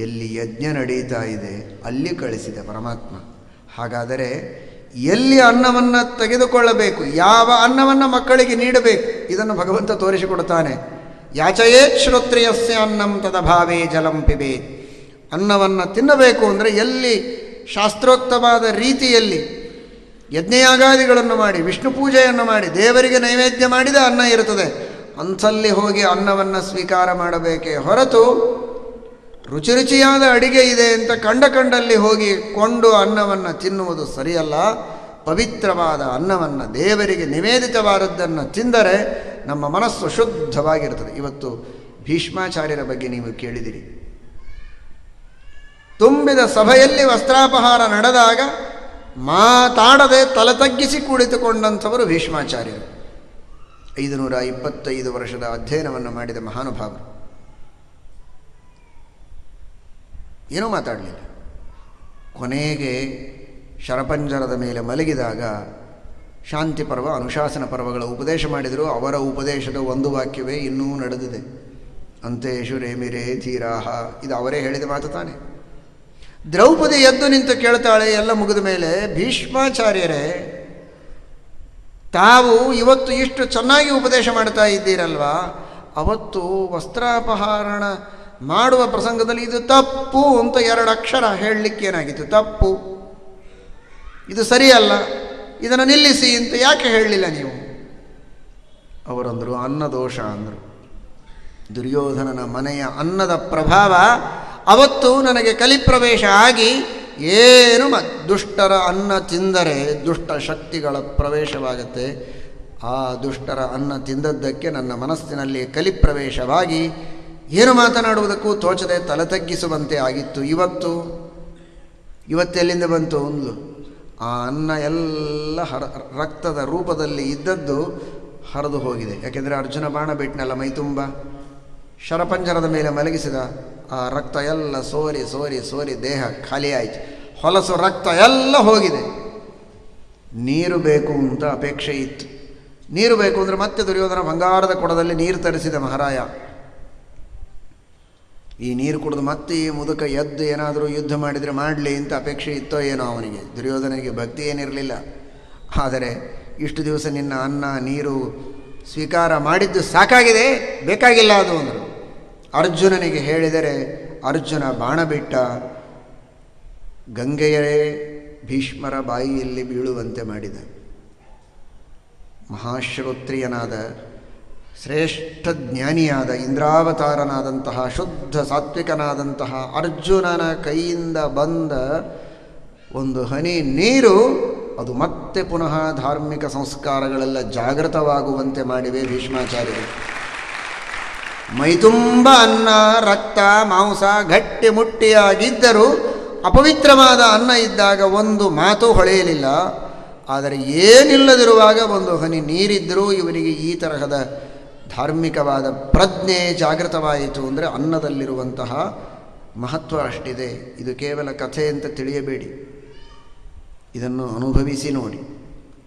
ಎಲ್ಲಿ ಯಜ್ಞ ನಡೀತಾ ಇದೆ ಅಲ್ಲಿ ಕಳಿಸಿದ ಪರಮಾತ್ಮ. ಹಾಗಾದರೆ ಎಲ್ಲಿ ಅನ್ನವನ್ನು ತೆಗೆದುಕೊಳ್ಳಬೇಕು, ಯಾವ ಅನ್ನವನ್ನು ಮಕ್ಕಳಿಗೆ ನೀಡಬೇಕು, ಇದನ್ನು ಭಗವಂತ ತೋರಿಸಿಕೊಡುತ್ತಾನೆ. ಯಾಚಯೇತ್ ಶ್ರೋತ್ರಿಯಸ್ಯ ಅನ್ನಂ ತದಭಾವೇ ಜಲಂ ಪಿಬೇತ್. ಅನ್ನವನ್ನು ತಿನ್ನಬೇಕು ಅಂದರೆ ಎಲ್ಲಿ ಶಾಸ್ತ್ರೋಕ್ತವಾದ ರೀತಿಯಲ್ಲಿ ಯಜ್ಞಯಾಗಾದಿಗಳನ್ನು ಮಾಡಿ ವಿಷ್ಣು ಪೂಜೆಯನ್ನು ಮಾಡಿ ದೇವರಿಗೆ ನೈವೇದ್ಯ ಮಾಡಿದ ಅನ್ನ ಇರುತ್ತದೆ, ಅಂಥಲ್ಲಿ ಹೋಗಿ ಅನ್ನವನ್ನು ಸ್ವೀಕಾರ ಮಾಡಬೇಕೇ ಹೊರತು ರುಚಿ ರುಚಿಯಾದ ಅಡಿಗೆ ಇದೆ ಅಂತ ಕಂಡಲ್ಲಿ ಹೋಗಿ ಕೊಂಡು ಅನ್ನವನ್ನು ತಿನ್ನುವುದು ಸರಿಯಲ್ಲ. ಪವಿತ್ರವಾದ ಅನ್ನವನ್ನು, ದೇವರಿಗೆ ನಿವೇದಿತವಾದದ್ದನ್ನು ತಿಂದರೆ ನಮ್ಮ ಮನಸ್ಸು ಶುದ್ಧವಾಗಿರುತ್ತದೆ. ಇವತ್ತು ಭೀಷ್ಮಾಚಾರ್ಯರ ಬಗ್ಗೆ ನೀವು ಕೇಳಿದಿರಿ. ತುಂಬಿದ ಸಭೆಯಲ್ಲಿ ವಸ್ತ್ರಾಪಹಾರ ನಡೆದಾಗ ಮಾತಾಡದೆ ತಲೆ ತಗ್ಗಿಸಿ ಕುಳಿತುಕೊಂಡಂಥವರು ಭೀಷ್ಮಾಚಾರ್ಯರು. 525 ವರ್ಷದ ಅಧ್ಯಯನವನ್ನು ಮಾಡಿದ ಮಹಾನುಭಾವರು. ಏನೂ ಮಾತಾಡಲಿಲ್ಲ. ಕೊನೆಗೆ ಶರಪಂಜರದ ಮೇಲೆ ಮಲಗಿದಾಗ ಶಾಂತಿ ಪರ್ವ, ಅನುಶಾಸನ ಪರ್ವಗಳ ಉಪದೇಶ ಮಾಡಿದರು. ಅವರ ಉಪದೇಶದ ಒಂದು ವಾಕ್ಯವೇ ಇನ್ನೂ ನಡೆದಿದೆ. ಅಂತೇಶು ರೇಮಿರೇ ಧೀರಾಹ, ಇದು ಅವರೇ ಹೇಳಿದ ಮಾತು ತಾನೆ. ದ್ರೌಪದಿ ಎದ್ದು ನಿಂತು ಕೇಳ್ತಾಳೆ ಎಲ್ಲ ಮುಗಿದ ಮೇಲೆ, ಭೀಷ್ಮಾಚಾರ್ಯರೇ, ತಾವು ಇವತ್ತು ಇಷ್ಟು ಚೆನ್ನಾಗಿ ಉಪದೇಶ ಮಾಡ್ತಾ ಇದ್ದೀರಲ್ವಾ, ಅವತ್ತು ವಸ್ತ್ರಾಪಹರಣ ಮಾಡುವ ಪ್ರಸಂಗದಲ್ಲಿ ಇದು ತಪ್ಪು ಅಂತ 2 ಅಕ್ಷರ ಹೇಳಲಿಕ್ಕೇನಾಗಿತ್ತು? ತಪ್ಪು, ಇದು ಸರಿಯಲ್ಲ, ಇದನ್ನು ನಿಲ್ಲಿಸಿ ಅಂತ ಯಾಕೆ ಹೇಳಲಿಲ್ಲ ನೀವು? ಅವರಂದರು ಅನ್ನದೋಷ ಅಂದರು. ದುರ್ಯೋಧನನ ಮನೆಯ ಅನ್ನದ ಪ್ರಭಾವ ಅವತ್ತು ನನಗೆ ಕಲಿಪ್ರವೇಶ ಆಗಿ ಏನು ದುಷ್ಟರ ಅನ್ನ ತಿಂದರೆ ದುಷ್ಟ ಶಕ್ತಿಗಳ ಪ್ರವೇಶವಾಗುತ್ತೆ. ಆ ದುಷ್ಟರ ಅನ್ನ ತಿಂದದ್ದಕ್ಕೆ ನನ್ನ ಮನಸ್ಸಿನಲ್ಲಿ ಕಲಿಪ್ರವೇಶವಾಗಿ ಏನು ಮಾತನಾಡುವುದಕ್ಕೂ ತೋಚದೆ ತಲೆ ತಗ್ಗಿಸುವಂತೆ ಆಗಿತ್ತು. ಇವತ್ತೆಲ್ಲಿಂದ ಬಂತು ಅಂದ್ಲು. ಆ ಅನ್ನ ಎಲ್ಲ ರಕ್ತದ ರೂಪದಲ್ಲಿ ಇದ್ದದ್ದು ಹರಿದು ಹೋಗಿದೆ. ಯಾಕೆಂದರೆ ಅರ್ಜುನ ಬಾಣ ಬಿಟ್ಟನಲ್ಲ ಮೈ ತುಂಬ, ಶರಪಂಜರದ ಮೇಲೆ ಮಲಗಿಸಿದ. ಆ ರಕ್ತ ಎಲ್ಲ ಸೋರಿ ಸೋರಿ ಸೋರಿ ದೇಹ ಖಾಲಿ ಆಯಿತು. ಹೊಲಸು ರಕ್ತ ಎಲ್ಲ ಹೋಗಿದೆ. ನೀರು ಬೇಕು ಅಂತ ಅಪೇಕ್ಷೆ ಇತ್ತು. ನೀರು ಬೇಕು ಅಂದರೆ ಮತ್ತೆ ದುರ್ಯೋಧನ ಬಂಗಾರದ ಕೊಡದಲ್ಲಿ ನೀರು ತರಿಸಿದ ಮಹಾರಾಯ. ಈ ನೀರು ಕುಡಿದು ಮತ್ತೆ ಈ ಮುದುಕ ಎದ್ದು ಏನಾದರೂ ಯುದ್ಧ ಮಾಡಿದರೆ ಮಾಡಲಿ ಅಂತ ಅಪೇಕ್ಷೆ ಇತ್ತೋ ಏನೋ ಅವನಿಗೆ. ದುರ್ಯೋಧನಿಗೆ ಭಕ್ತಿ ಏನಿರಲಿಲ್ಲ. ಆದರೆ ಇಷ್ಟು ದಿವಸ ನಿನ್ನ ಅನ್ನ ನೀರು ಸ್ವೀಕಾರ ಮಾಡಿದ್ದು ಸಾಕಾಗಿದೆ, ಬೇಕಾಗಿಲ್ಲ ಅದು ಅಂದರು. ಅರ್ಜುನನಿಗೆ ಹೇಳಿದರೆ ಅರ್ಜುನ ಬಾಣ ಬಿಟ್ಟ. ಗಂಗೆಯರೇ ಭೀಷ್ಮರ ಬಾಯಿಯಲ್ಲಿ ಬೀಳುವಂತೆ ಮಾಡಿದ. ಮಹಾಶ್ರೋತ್ರಿಯನಾದ ಶ್ರೇಷ್ಠ ಜ್ಞಾನಿಯಾದ ಇಂದ್ರಾವತಾರನಾದಂತಹ ಶುದ್ಧ ಸಾತ್ವಿಕನಾದಂತಹ ಅರ್ಜುನನ ಕೈಯಿಂದ ಬಂದ ಒಂದು ಹನಿ ನೀರು ಅದು ಮತ್ತೆ ಪುನಃ ಧಾರ್ಮಿಕ ಸಂಸ್ಕಾರಗಳೆಲ್ಲ ಜಾಗೃತವಾಗುವಂತೆ ಮಾಡಿವೆ ಭೀಷ್ಮಾಚಾರ್ಯರು. ಮೈತುಂಬ ಅನ್ನ, ರಕ್ತ, ಮಾಂಸ ಗಟ್ಟಿ ಮುಟ್ಟಿಯಾಗಿದ್ದರೂ ಅಪವಿತ್ರವಾದ ಅನ್ನ ಇದ್ದಾಗ ಒಂದು ಮಾತು ಹೊಳೆಯಲಿಲ್ಲ. ಆದರೆ ಏನಿಲ್ಲದಿರುವಾಗ ಒಂದು ಹನಿ ನೀರಿದ್ದರೂ ಇವನಿಗೆ ಈ ತರಹದ ಧಾರ್ಮಿಕವಾದ ಪ್ರಜ್ಞೆ ಜಾಗೃತವಾಯಿತು ಅಂದರೆ ಅನ್ನದಲ್ಲಿರುವಂತಹ ಮಹತ್ವ ಅಷ್ಟಿದೆ. ಇದು ಕೇವಲ ಕಥೆ ಅಂತ ತಿಳಿಯಬೇಡಿ, ಇದನ್ನು ಅನುಭವಿಸಿ ನೋಡಿ.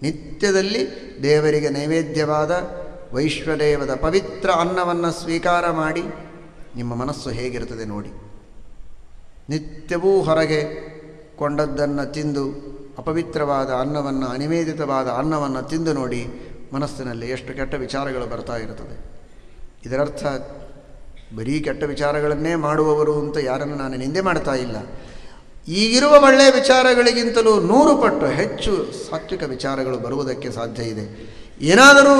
ನಿತ್ಯದಲ್ಲಿ ದೇವರಿಗೆ ನೈವೇದ್ಯವಾದ ವೈಶ್ವದೇವದ ಪವಿತ್ರ ಅನ್ನವನ್ನು ಸ್ವೀಕಾರ ಮಾಡಿ ನಿಮ್ಮ ಮನಸ್ಸು ಹೇಗಿರ್ತದೆ ನೋಡಿ. ನಿತ್ಯವೂ ಹೊರಗೆ ಕೊಂಡದ್ದನ್ನು ತಿಂದು ಅಪವಿತ್ರವಾದ ಅನ್ನವನ್ನು, ಅನಿವೇದಿತವಾದ ಅನ್ನವನ್ನು ತಿಂದು ನೋಡಿ, ಮನಸ್ಸಿನಲ್ಲಿ ಎಷ್ಟು ಕೆಟ್ಟ ವಿಚಾರಗಳು ಬರ್ತಾ ಇರುತ್ತದೆ. ಇದರರ್ಥ ಬರೀ ಕೆಟ್ಟ ವಿಚಾರಗಳನ್ನೇ ಮಾಡುವವರು ಅಂತ ಯಾರನ್ನು ನಾನು ನಿಂದೆ ಮಾಡ್ತಾ ಇಲ್ಲ. ಈಗಿರುವ ಒಳ್ಳೆಯ ವಿಚಾರಗಳಿಗಿಂತಲೂ 100 ಪಟ್ಟು ಹೆಚ್ಚು ಸಾತ್ವಿಕ ವಿಚಾರಗಳು ಬರುವುದಕ್ಕೆ ಸಾಧ್ಯ ಇದೆ. ಏನಾದರೂ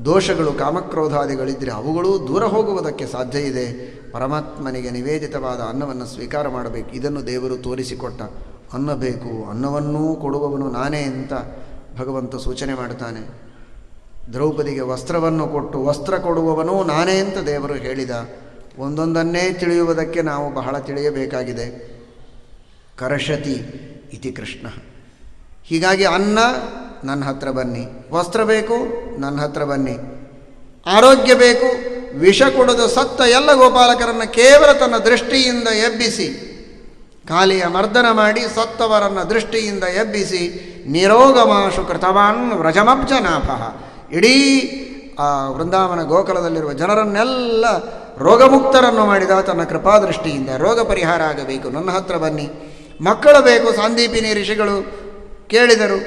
ದೋಷಗಳು, ಕಾಮಕ್ರೋಧಾದಿಗಳಿದ್ದರೆ ಅವುಗಳೂ ದೂರ ಹೋಗುವುದಕ್ಕೆ ಸಾಧ್ಯ ಇದೆ. ಪರಮಾತ್ಮನಿಗೆ ನಿವೇದಿತವಾದ ಅನ್ನವನ್ನು ಸ್ವೀಕಾರ ಮಾಡಬೇಕು. ಇದನ್ನು ದೇವರು ತೋರಿಸಿಕೊಟ್ಟ. ಅನ್ನ ಬೇಕು, ಅನ್ನವನ್ನೂ ಕೊಡುವವನು ನಾನೇ ಅಂತ ಭಗವಂತ ಸೂಚನೆ ಮಾಡ್ತಾನೆ. ದ್ರೌಪದಿಗೆ ವಸ್ತ್ರವನ್ನು ಕೊಟ್ಟು ವಸ್ತ್ರ ಕೊಡುವವನೂ ನಾನೇ ಅಂತ ದೇವರು ಹೇಳಿದ. ಒಂದೊಂದನ್ನೇ ತಿಳಿಯುವುದಕ್ಕೆ ನಾವು ಬಹಳ ತಿಳಿಯಬೇಕಾಗಿದೆ. ಕರಷತಿ ಇತಿ ಕೃಷ್ಣ. ಹೀಗಾಗಿ ಅನ್ನ ನನ್ನ ಹತ್ರ ಬನ್ನಿ, ವಸ್ತ್ರ ಬೇಕು ನನ್ನ ಹತ್ರ ಬನ್ನಿ, ಆರೋಗ್ಯ ಬೇಕು, ವಿಷ ಕೊಡದು ಸತ್ತ ಎಲ್ಲ ಗೋಪಾಲಕರನ್ನು ಕೇವಲ ತನ್ನ ದೃಷ್ಟಿಯಿಂದ ಎಬ್ಬಿಸಿ, ಕಾಲಿಯ ಮರ್ದನ ಮಾಡಿ ಸತ್ತವರನ್ನು ದೃಷ್ಟಿಯಿಂದ ಎಬ್ಬಿಸಿ, ನಿರೋಗಮಾಶು ಕೃತವಾನ್ ವ್ರಜಮಬ್ಜನಾಭ, ಇಡೀ ಆ ವೃಂದಾವನ ಗೋಕುಲದಲ್ಲಿರುವ ಜನರನ್ನೆಲ್ಲ ರೋಗಮುಕ್ತರನ್ನು ಮಾಡಿದ ತನ್ನ ಕೃಪಾದೃಷ್ಟಿಯಿಂದ. ರೋಗ ಪರಿಹಾರ ಆಗಬೇಕು, ನನ್ನ ಹತ್ರ ಬನ್ನಿ. ಮಕ್ಕಳು ಬೇಕು, ಸಾಂದೀಪಿನಿ ಋಷಿಗಳು ಕೇಳಿದರು.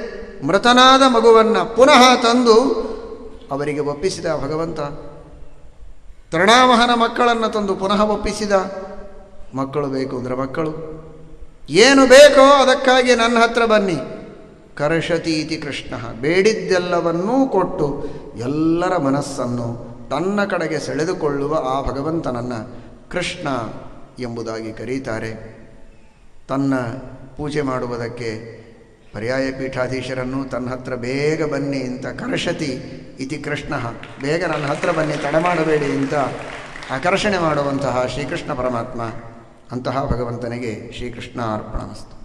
ಮೃತನಾದ ಮಗುವನ್ನು ಪುನಃ ತಂದು ಅವರಿಗೆ ಒಪ್ಪಿಸಿದ ಭಗವಂತ. ತೃಣಾವಹನ ಮಕ್ಕಳನ್ನು ತಂದು ಪುನಃ ಒಪ್ಪಿಸಿದ. ಮಕ್ಕಳು ಬೇಕು ಅಂದರೆ ಮಕ್ಕಳು, ಏನು ಬೇಕೋ ಅದಕ್ಕಾಗಿ ನನ್ನ ಹತ್ರ ಬನ್ನಿ. ಕರಷತಿ ಇತಿ ಕೃಷ್ಣ. ಬೇಡಿದ್ದೆಲ್ಲವನ್ನೂ ಕೊಟ್ಟು ಎಲ್ಲರ ಮನಸ್ಸನ್ನು ತನ್ನ ಕಡೆಗೆ ಸೆಳೆದುಕೊಳ್ಳುವ ಆ ಭಗವಂತನನ್ನು ಕೃಷ್ಣ ಎಂಬುದಾಗಿ ಕರೀತಾರೆ. ತನ್ನ ಪೂಜೆ ಮಾಡುವುದಕ್ಕೆ ಪರ್ಯಾಯ ಪೀಠಾಧೀಶರನ್ನು ತನ್ನ ಹತ್ರ ಬೇಗ ಬನ್ನಿ ಅಂತ ಕರ್ಷತಿ ಇತಿ ಕೃಷ್ಣ, ಬೇಗ ನನ್ನ ಹತ್ರ ಬನ್ನಿ, ತಡ ಮಾಡಬೇಡಿ ಅಂತ ಆಕರ್ಷಣೆ ಮಾಡುವಂತಹ ಶ್ರೀಕೃಷ್ಣ ಪರಮಾತ್ಮ. ಅಂತಹ ಭಗವಂತನಿಗೆ ಶ್ರೀಕೃಷ್ಣ ಅರ್ಪಣಮಸ್ತು.